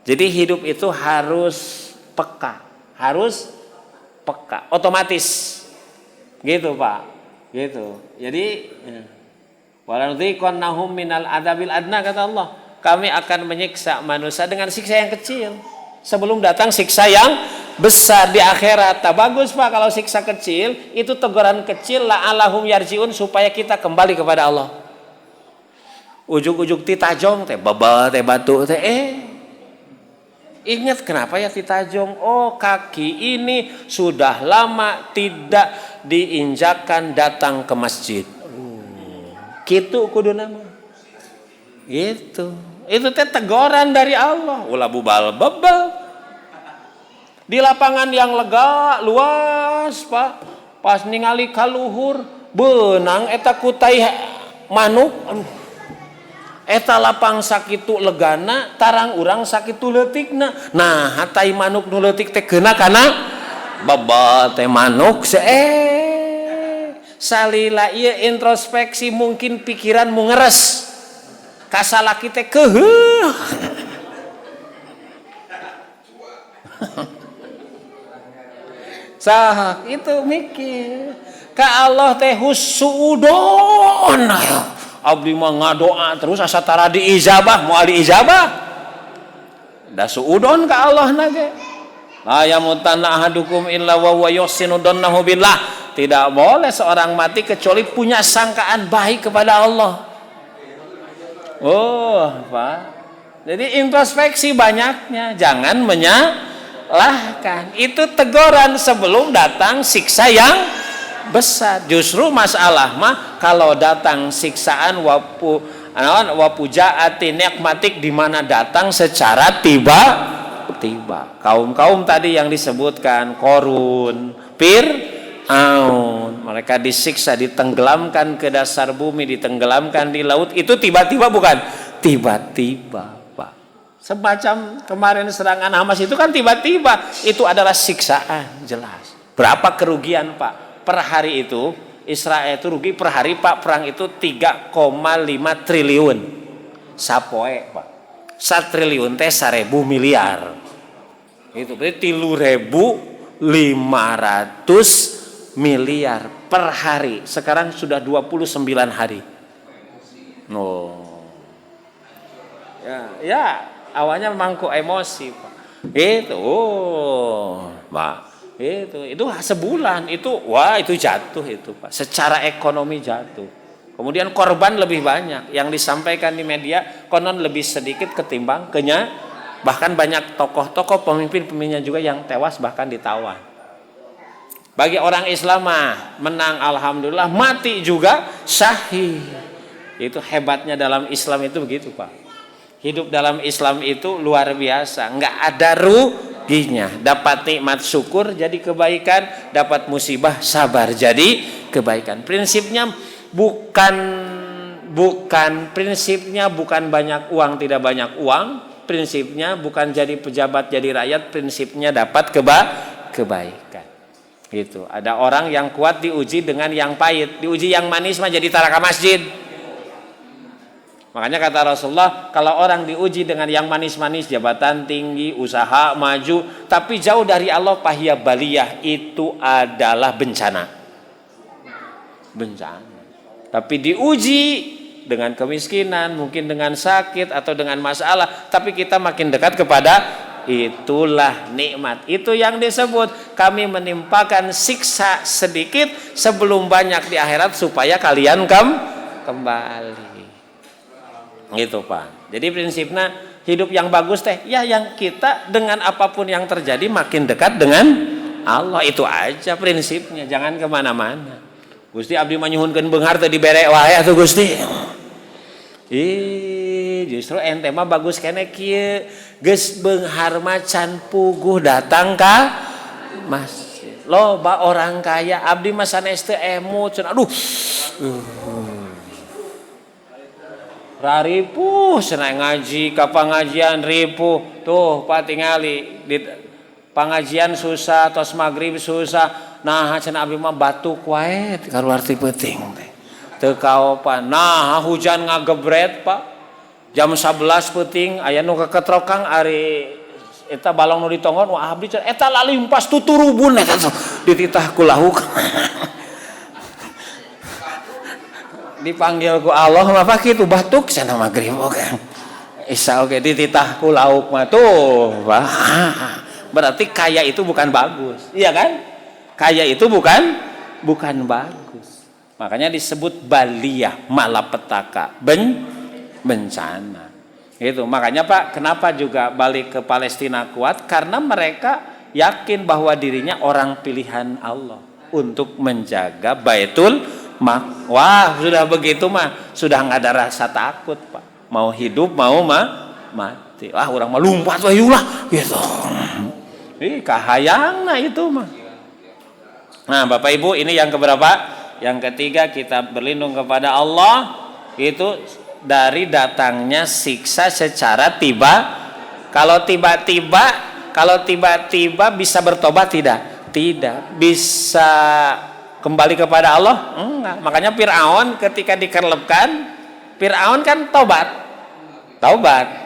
Speaker 1: Jadi hidup itu harus peka, otomatis. Gitu Pak. Gitu. Jadi waladhiqannahum minal adabil adna, kata Allah. Kami akan menyiksa manusia dengan siksa yang kecil sebelum datang siksa yang besar di akhirat. Tak bagus Pak kalau siksa kecil, itu teguran kecil la'allahum yarjiun, supaya kita kembali kepada Allah. Ujuk-ujuk titajong teh baba teh batu teh ingat kenapa ya titajong? Oh, kaki ini sudah lama tidak diinjakan datang ke masjid. Kitu kudu nama. Gitu. Itu teh teguran dari Allah. Ulah bubal bebel. Di lapangan yang lega luas Pak, pas ningali kaluhur benang eta kutai manuk, eta lapang sakitu legana, tarang urang sakitu leutikna. Nah hatai manuk nu leutik teh keuna kana baba teh manuk salila ieu introspeksi, mungkin pikiranmu ngeres kasalaki teh keuheuh. Itu mikir ka Allah teh husudon abdi mah ngadoa terus asa tara diijabah, moal diijabah. Da suudon ka Allah nage. La yamutanna ahadukum illa wa huwa yuhsinu dhannahu billah. Tidak boleh seorang mati kecuali punya sangkaan baik kepada Allah. Oh, Pak. Jadi introspeksi banyaknya, jangan menyalahkan. Itu teguran sebelum datang siksa yang besar. Justru masalah mah kalau datang siksaan wapujaati nikmatik di mana datang secara tiba-tiba. Kaum-kaum tadi yang disebutkan Korun, Fir'aun, mereka disiksa, ditenggelamkan ke dasar bumi, ditenggelamkan di laut. Itu tiba-tiba bukan? Tiba-tiba, Pak. Semacam kemarin serangan Hamas itu kan tiba-tiba. Itu adalah siksaan, jelas. Berapa kerugian, Pak? Per hari itu Israel itu rugi per hari, Pak, perang itu 3,5 triliun sapoe, Pak. 1 triliun teh 1.000 miliar. Itu berarti 3.500 miliar per hari. Sekarang sudah 29 hari. Ya, awalnya memang kok emosi, Pak. Itu, Pak. Itu sebulan itu jatuh itu, Pak. Secara ekonomi jatuh. Kemudian korban lebih banyak yang disampaikan di media, konon lebih sedikit ketimbang bahkan banyak tokoh-tokoh pemimpin-pemimpinnya juga yang tewas bahkan ditawan. Bagi orang Islam menang alhamdulillah, mati juga syahid. Itu hebatnya dalam Islam itu begitu, Pak. Hidup dalam Islam itu luar biasa, enggak ada ruginya. Dapat nikmat syukur jadi kebaikan, dapat musibah sabar jadi kebaikan. Prinsipnya bukan banyak uang tidak banyak uang, prinsipnya bukan jadi pejabat jadi rakyat, prinsipnya dapat kebaikan. Gitu. Ada orang yang kuat diuji dengan yang pahit, diuji yang manis mah jadi taraka masjid. Makanya kata Rasulullah, kalau orang diuji dengan yang manis-manis, jabatan tinggi, usaha maju, tapi jauh dari Allah, pahiyah baliyah, itu adalah bencana. Tapi diuji dengan kemiskinan, mungkin dengan sakit atau dengan masalah, tapi kita makin dekat kepada, itulah nikmat. Itu yang disebut kami menimpakan siksa sedikit sebelum banyak di akhirat supaya kalian kembali. Gitu, Pak. Jadi prinsipnya hidup yang bagus teh ya yang kita dengan apapun yang terjadi makin dekat dengan Allah. Itu aja prinsipnya, jangan kemana-mana. Gusti abdi manyuhunkeun beunghar teh dibere wae atuh Gusti. Justru ente mah bagus kene kieu, geus beunghar macan puguh datang ka masjid. Loba orang kaya abdi mah sanes teu emut. Aduh. Raripuh senang ngaji ka pangajian ripuh tuh Pak tingali di pangajian susah tos magrib susah nah cenah abdi mah batuk wae kaluarti peuting teh teu kaopan nah hujan ngagebret Pak jam 11 peuting aya nu keketrokang ari eta balong nu ditonggon wah abdi eta lalimpas tuturubun eta dititah ku lahuk dipanggil ku Allah apa kitu batuk cenah magrib oke isya oke dititah ku lauk mah tuh berarti kaya itu bukan bagus iya kan kaya itu bukan bagus makanya disebut baliyah malapetaka bencana itu makanya Pak kenapa juga balik ke Palestina kuat karena mereka yakin bahwa dirinya orang pilihan Allah untuk menjaga Baitul Wah sudah begitu mah sudah nggak ada rasa takut Pak mau hidup mau mati wah orang mah lumpat wayulah gitu kahayangna itu mah nah Bapak Ibu ini yang keberapa yang ketiga kita berlindung kepada Allah itu dari datangnya siksa secara kalau tiba-tiba bisa bertobat tidak bisa kembali kepada Allah? Enggak. Makanya Fir'aun ketika dikerlepkan, Fir'aun kan taubat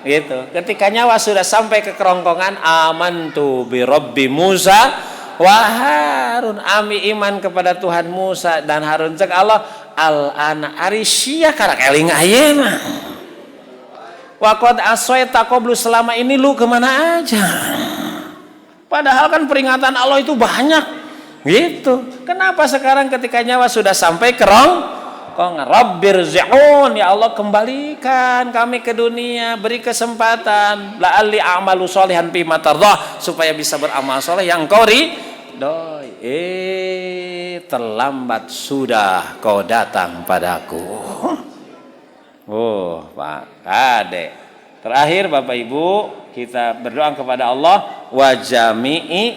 Speaker 1: gitu. Ketika nyawa sudah sampai ke kerongkongan, amantu bi Rabbi Musa wa Harun, ami iman kepada Tuhan Musa dan Harun. Cek Allah, al ana arisia karak eling ayeuna. Wa qad aswaita qablu selama ini lu kemana aja? Padahal kan peringatan Allah itu banyak. Gitu. Kenapa sekarang ketika nyawa sudah sampai kerong? Rabbirji'un, ya Allah kembalikan kami ke dunia, beri kesempatan la'alli a'malu sholihan fima tardha, supaya bisa beramal soleh yang kau ridhoi. Terlambat sudah kau datang padaku. Oh Pak Kade, terakhir Bapak Ibu kita berdoa kepada Allah wa jami'i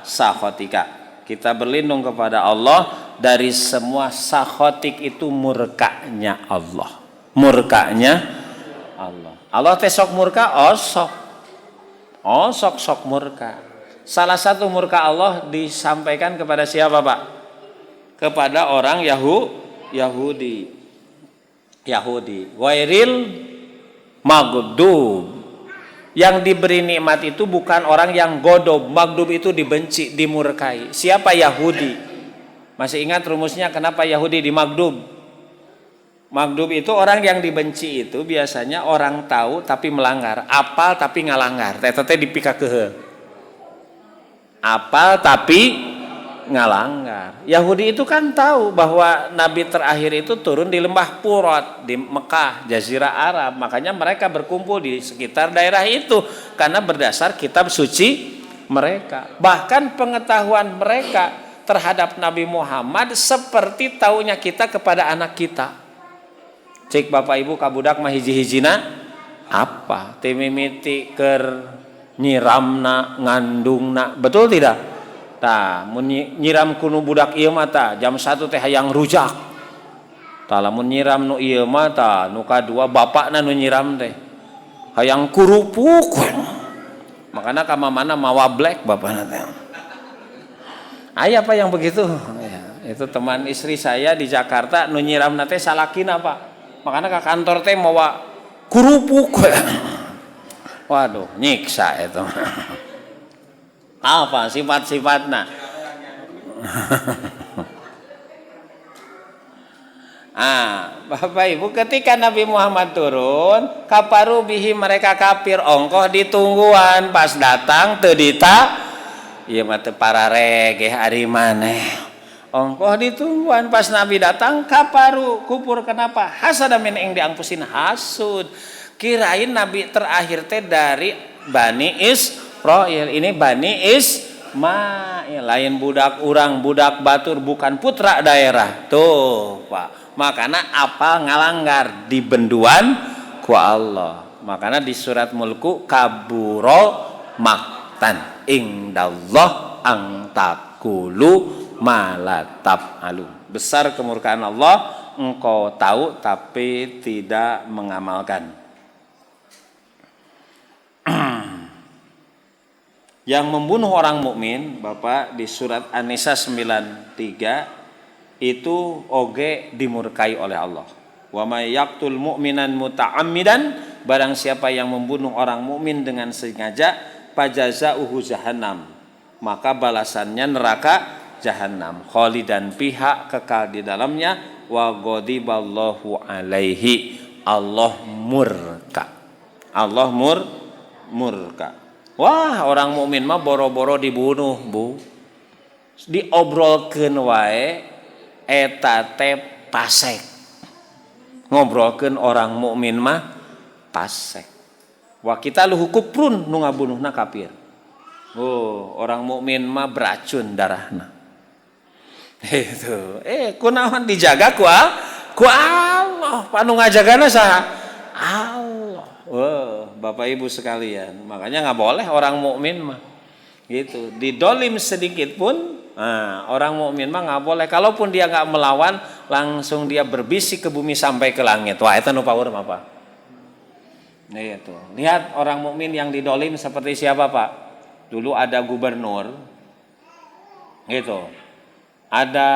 Speaker 1: sakhotika. Kita berlindung kepada Allah dari semua sakhotik, itu murkanya Allah. Murkanya Allah. Allah teh sok murka, sok murka. Salah satu murka Allah disampaikan kepada siapa Pak? Kepada orang Yahudi. Wairil maghdub. Yang diberi nikmat itu bukan orang yang godob. Maghdub itu dibenci, dimurkai. Siapa? Yahudi. Masih ingat rumusnya kenapa Yahudi dimaghdub? Maghdub itu orang yang dibenci itu biasanya orang tahu tapi melanggar, apal tapi ngalanggar. Tete dipika kehe. Apal tapi ngalanggar. Yahudi itu kan tahu bahwa Nabi terakhir itu turun di lembah Furat di Mekah, Jazirah Arab. Makanya mereka berkumpul di sekitar daerah itu karena berdasar kitab suci mereka. Bahkan pengetahuan mereka terhadap Nabi Muhammad seperti taunya kita kepada anak kita. Cek Bapak Ibu kabudak mah hiji-hijina apa? Timimiti ker nyiramna ngandungna. Betul tidak? Tah mun nyiram kuno budak ieu mah tah jam 1 teh hayang rujak. Tah lamun nyiram nu ieu mah tah nu kadua bapakna nu nyiram teh hayang kurupuk. Makana ka mamana mawa black bapakna teh. Aya apa yang begitu? Ya, itu teman istri saya di Jakarta nu nyiramna teh salakina Pak. Makana ka kantor teh mawa kurupuk. Waduh, nyiksa itu. Apa sifat-sifatnya? Bapak Ibu, ketika Nabi Muhammad turun, kafaru bihi, mereka kafir, ongkoh ditungguan, pas datang teu dita, ieu mah teu pararege ari maneh. Ongkoh ditungguan, pas Nabi datang kafaru, kufur. Kenapa? Hasada min ing diangpusin hasud. Kirain Nabi terakhir teh dari Bani Israil, ini Bani Ismail, lain budak urang, budak batur, bukan putra daerah. Tuh Pak, makanya apa ngalanggar di benduan ku Allah. Makanya di surat Mulku kaburo maktan indallah ang takulu malatab alu. Besar kemurkaan Allah, engkau tahu tapi tidak mengamalkan. Yang membunuh orang mukmin, Bapak, di surat An-Nisa 93 itu oge dimurkai oleh Allah. Wa may yaqtul mu'minan muta'ammidan, barang siapa yang membunuh orang mukmin dengan sengaja, fajazauhu jahannam, maka balasannya neraka jahannam, khalidan fiha, kekal di dalamnya, wa ghadiballahu alaihi, Allah murka. Allah murka. Wah, orang mukmin mah boro-boro dibunuh, Bu. Diobrolkeun wae eta teh pasek. Ngobrolkeun orang mukmin mah pasek. Wa kita lu hukuprun nu ngabunuhna kafir. Oh, orang mukmin mah beracun darahna. Itu. Kunaon dijaga ku Allah. Panu ngajagana saha? Allah. Bapak Ibu sekalian, makanya nggak boleh orang mukmin mah gitu didolim sedikit pun. Orang mukmin mah nggak boleh. Kalaupun dia nggak melawan, langsung dia berbisik ke bumi sampai ke langit. Wah, itu nu power apa? Nih itu. Lihat orang mukmin yang didolim seperti siapa Pak? Dulu ada gubernur, gitu. Ada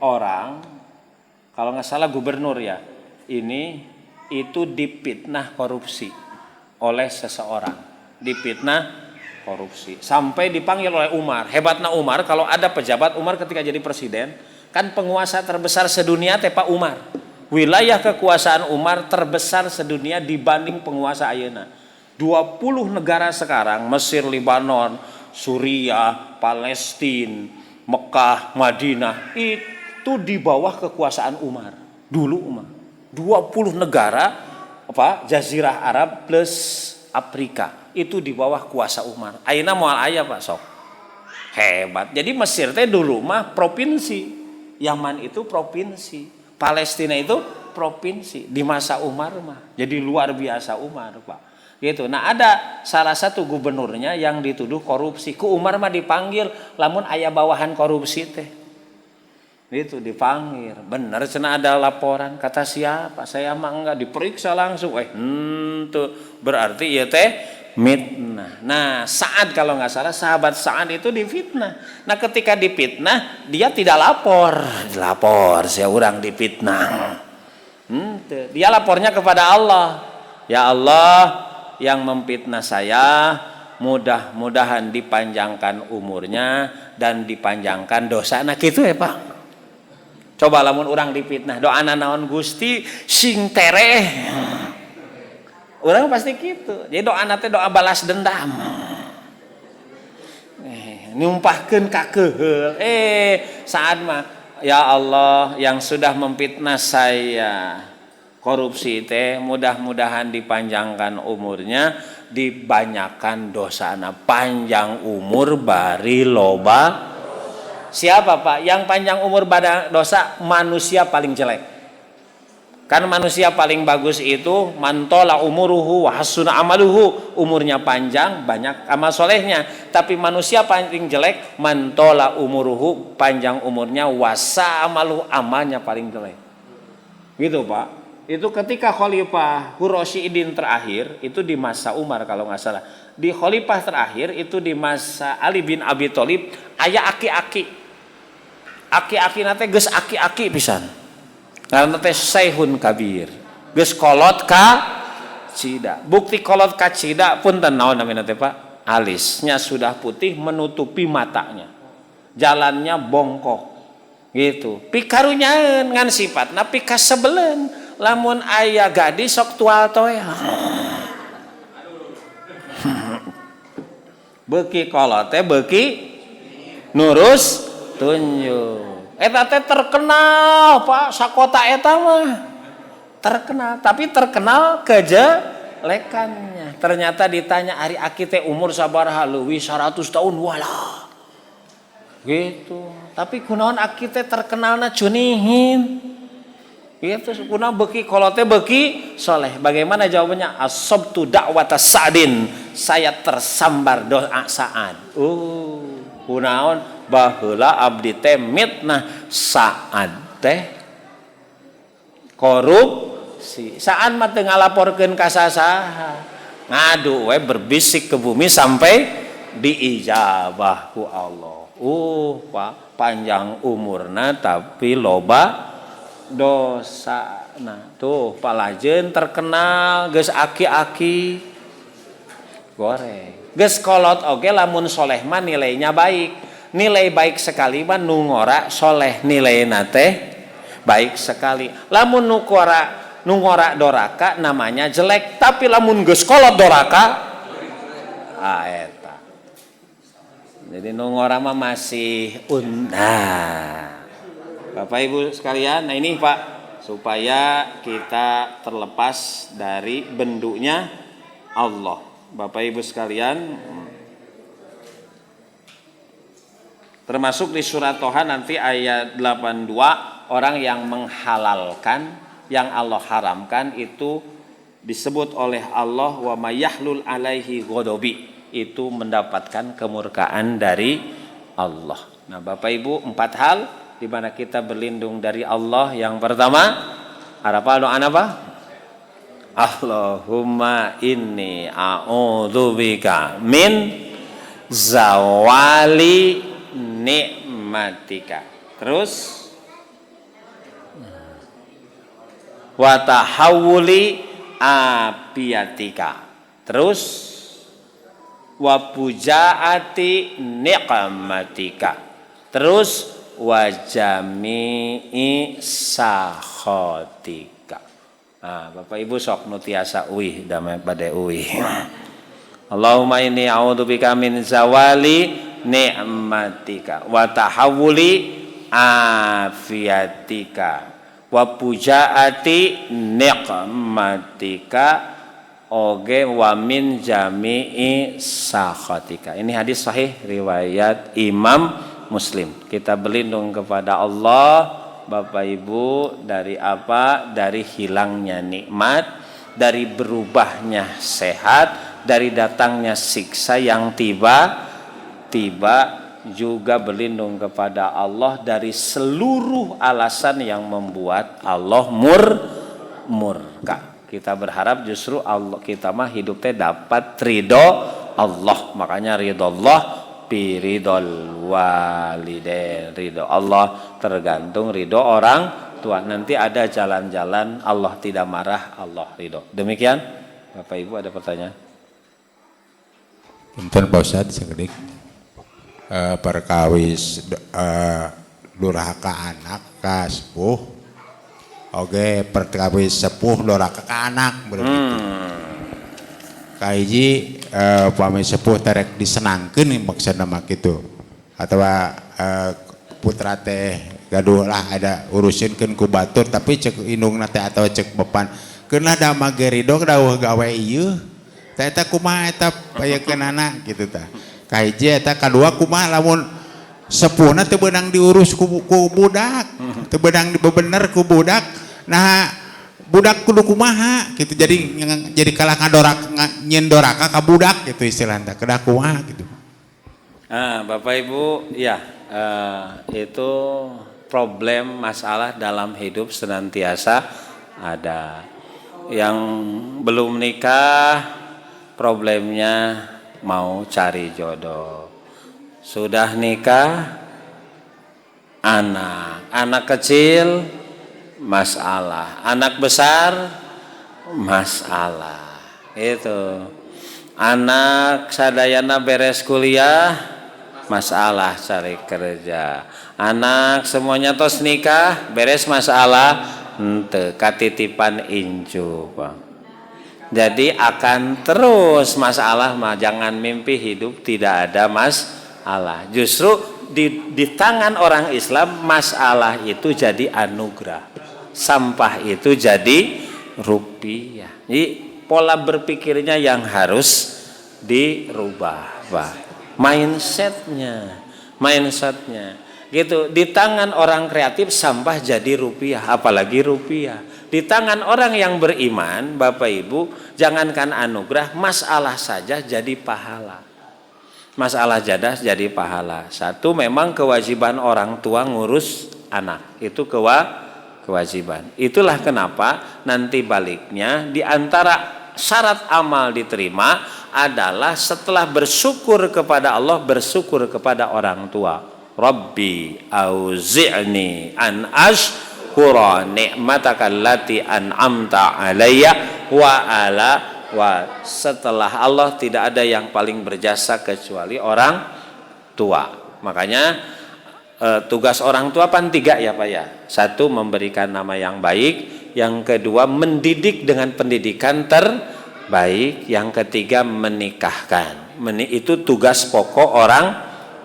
Speaker 1: orang, kalau nggak salah gubernur ya, ini itu dipitnah korupsi oleh seseorang, dipitnah korupsi. Sampai dipanggil oleh Umar. Hebatnya Umar, kalau ada pejabat, Umar ketika jadi presiden, kan penguasa terbesar sedunia teh Pak Umar. Wilayah kekuasaan Umar terbesar sedunia dibanding penguasa ayeuna. 20 negara sekarang, Mesir, Lebanon, Suriah, Palestina, Mekah, Madinah, itu di bawah kekuasaan Umar. Dulu Umar. 20 negara Jazirah Arab plus Afrika itu di bawah kuasa Umar. Ayeuna moal aya Pak sok. Hebat. Jadi Mesir teh dulu mah provinsi. Yaman itu provinsi. Palestina itu provinsi di masa Umar mah. Jadi luar biasa Umar, Pak. Gitu. Nah, ada salah satu gubernurnya yang dituduh korupsi. Ku Umar mah dipanggil lamun aya bawahan korupsi teh. Itu dipanggil. Bener cenah ada laporan. Kata siapa? Saya mah enggak, diperiksa langsung. Tuh berarti ieu teh mitnah. Nah, Sa'ad kalau nggak salah sahabat Sa'ad itu difitnah. Nah, ketika difitnah dia tidak lapor. Saya orang difitnah. Dia lapornya kepada Allah. Ya Allah, yang memfitnah saya mudah-mudahan dipanjangkan umurnya dan dipanjangkan dosa. Nah gitu ya Pak. Coba lamun orang difitnah, doana naon Gusti sing tereh. Orang pasti gitu. Jadi doa teh doa balas dendam. Nyumpahkeun ka keheul. Saat mah ya Allah yang sudah memfitnah saya korupsi teh mudah-mudahan dipanjangkan umurnya, dibanyakan dosana. Panjang umur bari loba. Siapa Pak? Yang panjang umur pada dosa manusia paling jelek. Kan manusia paling bagus itu mantola umuruhu wa hasuna amaluhu, umurnya panjang banyak amal solehnya. Tapi manusia paling jelek mantola umuruhu, panjang umurnya wasa amaluhu, amalnya paling jelek. Gitu Pak. Itu ketika Khalifah Hurrasyidin terakhir itu di masa Umar kalau nggak salah. Di Khalifah terakhir itu di masa Ali bin Abi Thalib aya aki-aki. Aki-aki nate geus aki-aki pisan. Karena teh saihun kabir. Geus kolot ka cida. Bukti kolot ka cida pun teu naon namina teh Pak? Alisnya sudah putih menutupi matanya. Jalannya bongkok. Gitu. Pikarunyaeun ngan sifatna pika sebelen. Lamun aya gadis sok tual toeh. Beuki kolot teh beuki nurus tunjuk. Eta teh terkenal Pak, sakota eta mah terkenal, tapi terkenal kejelekannya. Ternyata ditanya ari aki teh umur sabaraha leuwih 100 tahun walah. Gitu. Tapi kunaon aki teh terkenalna cunihin. Gitu, kunaon beuki kolot teh beuki soleh. Bagaimana jawabannya? Asabtu da'wata Sa'din. Saya tersambar doa Sa'ad. Kunaon baheula abdi teh mitnah Sa'ad teh korupsi. Sa'ad mah teu ngalaporkeun ka sasaha. Ngadu we berbisik ke bumi sampai diijabah ku Allah. Pak, panjang umurna tapi loba dosa. Nah, tuh palajeun terkenal geus aki-aki goreng. Geus kolot oge lamun soleh mah nilainya baik. Nilai baik sekali mah nu ngora soleh nilaina teh baik sekali. Lamun nu ngora doraka namanya jelek, tapi lamun geus kolot doraka eta. Jadi nu ngora mah masih Bapak Ibu sekalian, nah ini Pak supaya kita terlepas dari bendunya Allah. Bapak Ibu sekalian, termasuk di surat Toha nanti ayat 82, orang yang menghalalkan yang Allah haramkan itu disebut oleh Allah wa mayahlul alaihi ghadabi, itu mendapatkan kemurkaan dari Allah. Nah, Bapak Ibu, 4 hal di mana kita berlindung dari Allah. Yang pertama, apa doa apa? Allahumma inni a'udzubika min zawali nikmatika. Terus wa tahawuli apiatika. Terus wa pujaati niqmatika. Terus wa jami'i sakhatika. Nah, Bapak Ibu sok nu tiasa uih damai bade uih. Allahumma inni a'udzubika min zawali ni'matika wa tahawuli afiatika wa pujaati niqmatika oge wa min jami'i sakhatika. Ini hadis sahih riwayat Imam Muslim. Kita berlindung kepada Allah Bapak Ibu dari apa? Dari hilangnya nikmat, dari berubahnya sehat, dari datangnya siksa yang tiba-tiba, juga berlindung kepada Allah dari seluruh alasan yang membuat Allah murka. Kita berharap justru Allah kita mah hidup teh dapat ridho Allah. Makanya ridho Allah biridol walidain. Ridho Allah tergantung ridho orang tua. Nanti ada jalan-jalan Allah tidak marah, Allah ridho. Demikian Bapak Ibu, ada pertanyaan?
Speaker 2: Punten Pak Ustadz sakedik perkawis durhaka anak ka sepuh oge perkawis sepuh durhaka ka anak begitu. Kahiji pami sepuh terek disenangkeun maksudna mah kitu atawa putra teh gaduh lah ada urusinkeun ku batur tapi cek indungna teh atawa cek bepan keun lah da magerido dawuh gawe ieu teh eta kumaha eta payekeun anak kitu tah. Kahiji eta kadua kumaha lamun sepuhna teu beunang diurus ku budak, teu beunang dibebener ku budak. Nah, budak kudu kumaha gitu. Jadi kalah ngadorak nyen doraka ka budak gitu istilahna. Kedah kumaha gitu.
Speaker 1: Bapak Ibu, ya itu problem masalah dalam hidup senantiasa ada. Yang belum nikah problemnya mau cari jodoh. Sudah nikah anak kecil masalah, anak besar masalah. Itu anak sadayana beres kuliah masalah cari kerja, anak semuanya tos nikah beres masalah henteu katitipan incu Pak. Jadi akan terus masalah mah, jangan mimpi hidup tidak ada masalah. Justru di tangan orang Islam masalah itu jadi anugerah, sampah itu jadi rupiah. Jadi pola berpikirnya yang harus dirubah, Pak. Mindsetnya gitu. Di tangan orang kreatif sampah jadi rupiah, apalagi rupiah. Di tangan orang yang beriman, Bapak Ibu, jangankan anugerah, masalah saja jadi pahala. Masalah jadah jadi pahala. Satu, memang kewajiban orang tua ngurus anak, itu kewajiban. Itulah kenapa nanti baliknya di antara syarat amal diterima adalah setelah bersyukur kepada Allah, bersyukur kepada orang tua. Rabbi auzi'ni an ashkura ni'mataka allati an'amta alayya wa ala wa. Setelah Allah tidak ada yang paling berjasa kecuali orang tua. Makanya tugas orang tua kan 3 ya Pak ya. 1, memberikan nama yang baik. Yang kedua, mendidik dengan pendidikan terbaik. Yang ketiga, menikahkan. Itu tugas pokok orang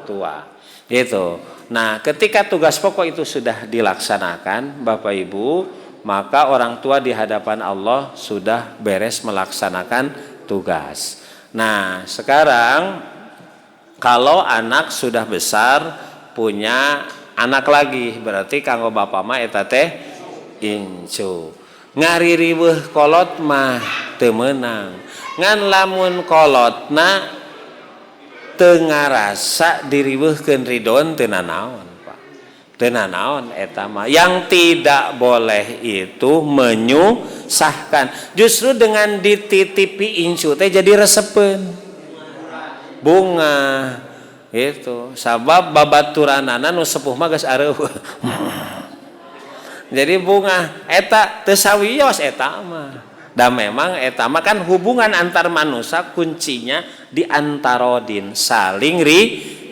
Speaker 1: tua. Gitu. Nah, ketika tugas pokok itu sudah dilaksanakan, Bapak Ibu, maka orang tua di hadapan Allah sudah beres melaksanakan tugas. Nah, sekarang kalau anak sudah besar, punya anak lagi, berarti kanggo bapak mah eta teh incu. Ngaririweuh kolot mah teu meunang. Ngan lamun kolotna teu ngarasa diriweuhkeun ridon teu nanaon, Pak. Teu nanaon eta mah. Yang tidak boleh itu menyusahkan. Justru dengan dititipi incu teh jadi resepeun. Bunga itu sabab babaturanana nu sepuh mah geus areuh. Jadi bunga eta teu sawios eta mah. Dan memang eta mah kan hubungan antar manusia kuncinya di antarodin, saling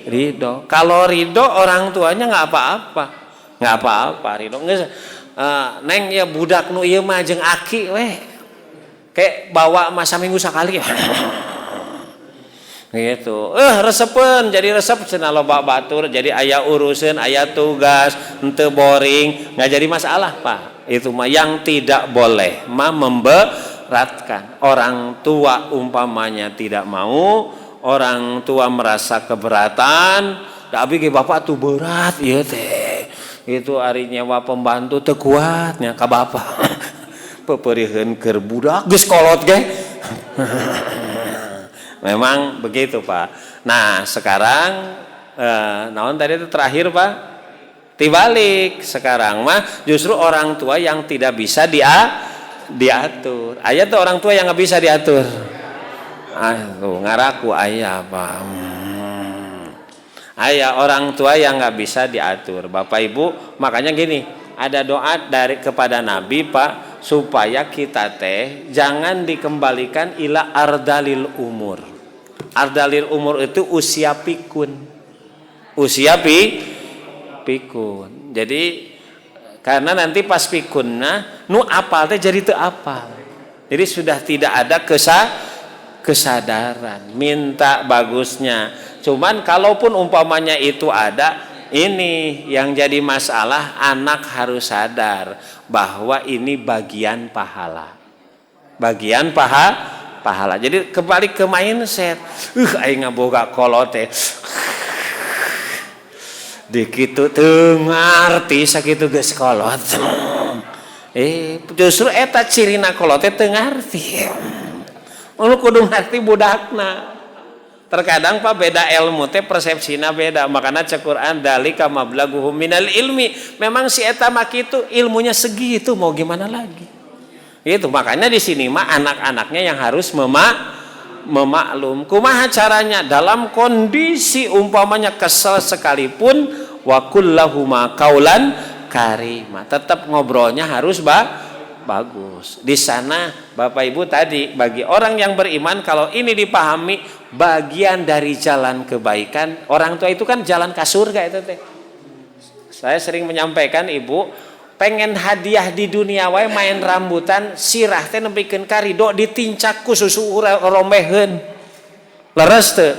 Speaker 1: ridho. Kalau ridho orang tuanya nggak apa-apa, ridho. Neng ya budak nu ieu mah jeung aki weh. Kayak bawa masa minggu sekali. Gitu. Resepen jadi resep cenah loba batur, jadi aya urusan, aya tugas, henteu boring, nggak jadi masalah, Pak. Itu mah yang tidak boleh mah memberatkan. Orang tua umpamanya tidak mau, orang tua merasa keberatan, da abi ge bapak tuh berat ieu teh. Itu ari nyewa pembantu teu kuatnya ka bapak. Peperieun keur budak geus kolot ge. Memang begitu, Pak. Nah, sekarang naon tadi itu terakhir, Pak? Dibalik sekarang mah justru orang tua yang tidak bisa diatur. Aya tuh orang tua yang nggak bisa diatur. Tuh ngaraku aya Pak. Aya orang tua yang nggak bisa diatur. Bapak Ibu, makanya gini, ada doa dari kepada Nabi Pak supaya kita teh jangan dikembalikan ila ardalil umur. Ardalil umur itu usia pikun. Usia pikun. Jadi karena nanti pas pikunna nu apal teh jadi teu apal. Jadi sudah tidak ada kesadaran. Minta bagusnya. Cuman kalaupun umpamanya itu ada, ini yang jadi masalah, anak harus sadar bahwa ini bagian pahala. Bagian pahala. Jadi kembali ke mindset. Aing ngaboga kolot teh. Dikitu teu ngarti sakitu geus kolot. Justru eta cirina kolot teh teu ngarti. Ulu kudu ngarti budakna. Terkadang Pak beda ilmu teh persepsina beda. Makana cek Quran dalika mablaghuhum minal ilmi. Memang si eta mah kitu ilmunya segitu mau gimana lagi. Itu makanya di sini mah anak-anaknya yang harus memaklum. Kumaha caranya dalam kondisi umpamanya kesel sekalipun wa kullahuma qaulan karima. Tetap ngobrolnya harus bagus. Di sana Bapak Ibu tadi bagi orang yang beriman kalau ini dipahami bagian dari jalan kebaikan. Orang tua itu kan jalan ke surga itu teh. Saya sering menyampaikan Ibu pengen hadiah di dunia wae main rambutan sirah teh nepikeun karido ditincak ku susu rombeheun. Leres teu?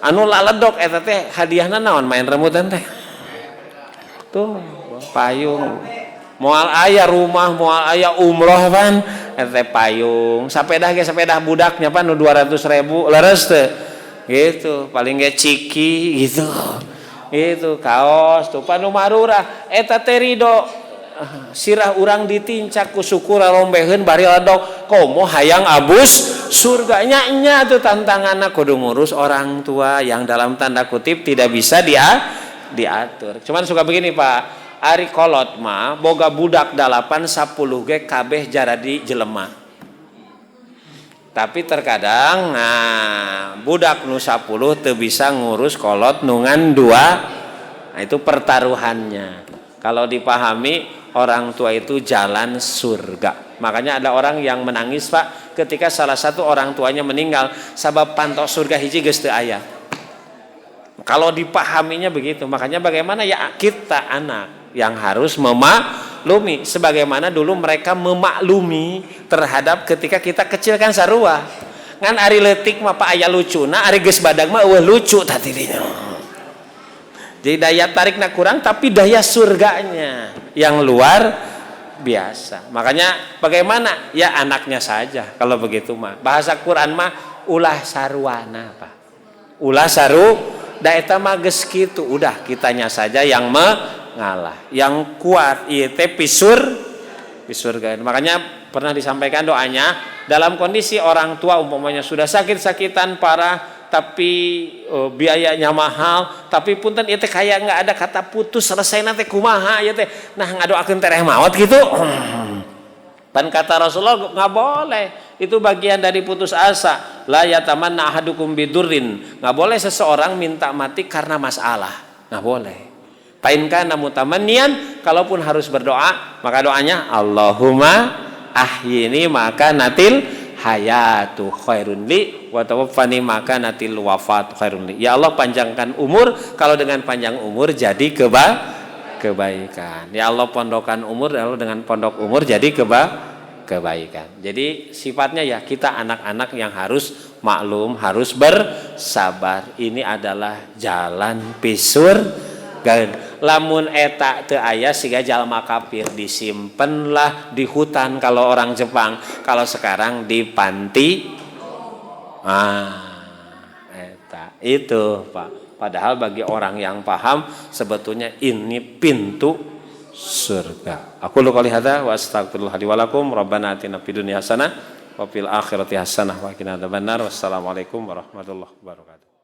Speaker 1: Anu laledok eta teh hadiahna naon main rambutan teh? Tuh, payung. Moal aya rumah, moal aya umroh pan eta payung. Sapeda ge sapeda budaknya pan nu 200.000 leres teu? Gitu, paling ge ciki gitu. Itu kaos tuh panu marurah eta teh ridho. Sirah urang ditincak ku syukur rombeheun bari ledok komo hayang abus surganya nya tuh tantanganna kudu ngurus orang tua yang dalam tanda kutip tidak bisa diatur. Cuman suka begini Pak, ari kolot mah boga budak 8 10 ge kabeh jaradi jelema. Tapi terkadang budak nu 10 teu bisa ngurus kolot nungan 2. Nah, itu pertaruhannya. Kalau dipahami orang tua itu jalan surga. Makanya ada orang yang menangis Pak ketika salah satu orang tuanya meninggal sabab pantok surga hiji geus teu aya. Kalau dipahaminya begitu, makanya bagaimana ya kita anak yang harus memaklumi sebagaimana dulu mereka memaklumi terhadap ketika kita kecil kan sarua. Ngan ari leutik mah Pak aya lucuna, ari geus badag mah eueuh lucu tah tidinya. Jadi daya tariknya kurang tapi daya surganya yang luar biasa. Makanya bagaimana? Ya anaknya saja kalau begitu mah. Bahasa Quran mah ulah sarwana Pak. Ulah saru da eta mah geus kitu. Udah kitanya saja yang mengalah. Yang kuat ieu teh pisurga. Makanya pernah disampaikan doanya dalam kondisi orang tua umpamanya sudah sakit-sakitan parah tapi biayanya mahal, tapi punten ieu teh kaya enggak ada kata putus selesai teh kumaha ieu teh. Nah ngadoakeun tereh maot gitu. Pan kata Rasulullah enggak boleh. Itu bagian dari putus asa. La yatamanna ahadukum bidurrin. Enggak boleh seseorang minta mati karena masalah. Enggak boleh. Pain kana mutamannian, kalaupun harus berdoa, maka doanya Allahumma ahyini maka natil hayatu khairun li wa tawaffani maka natil wafat khairun li. Ya Allah panjangkan umur, kalau dengan panjang umur jadi kebaikan. Ya Allah pondokkan umur, ya Allah dengan pondok umur jadi kebaikan. Jadi sifatnya ya kita anak-anak yang harus maklum, harus bersabar. Ini adalah jalan pisur lamun eta teu aya siga jalma kafir disimpenlah di hutan kalau orang Jepang, kalau sekarang di panti. Eta itu Pak. Padahal bagi orang yang paham sebetulnya ini pintu surga. Aku lu qouli hadza wa astaghfirullah li wa lakum. Rabbana atina fid dunya hasanah wa fil akhirati hasanah wa qina adzabannar. Wassalamualaikum warahmatullahi wabarakatuh.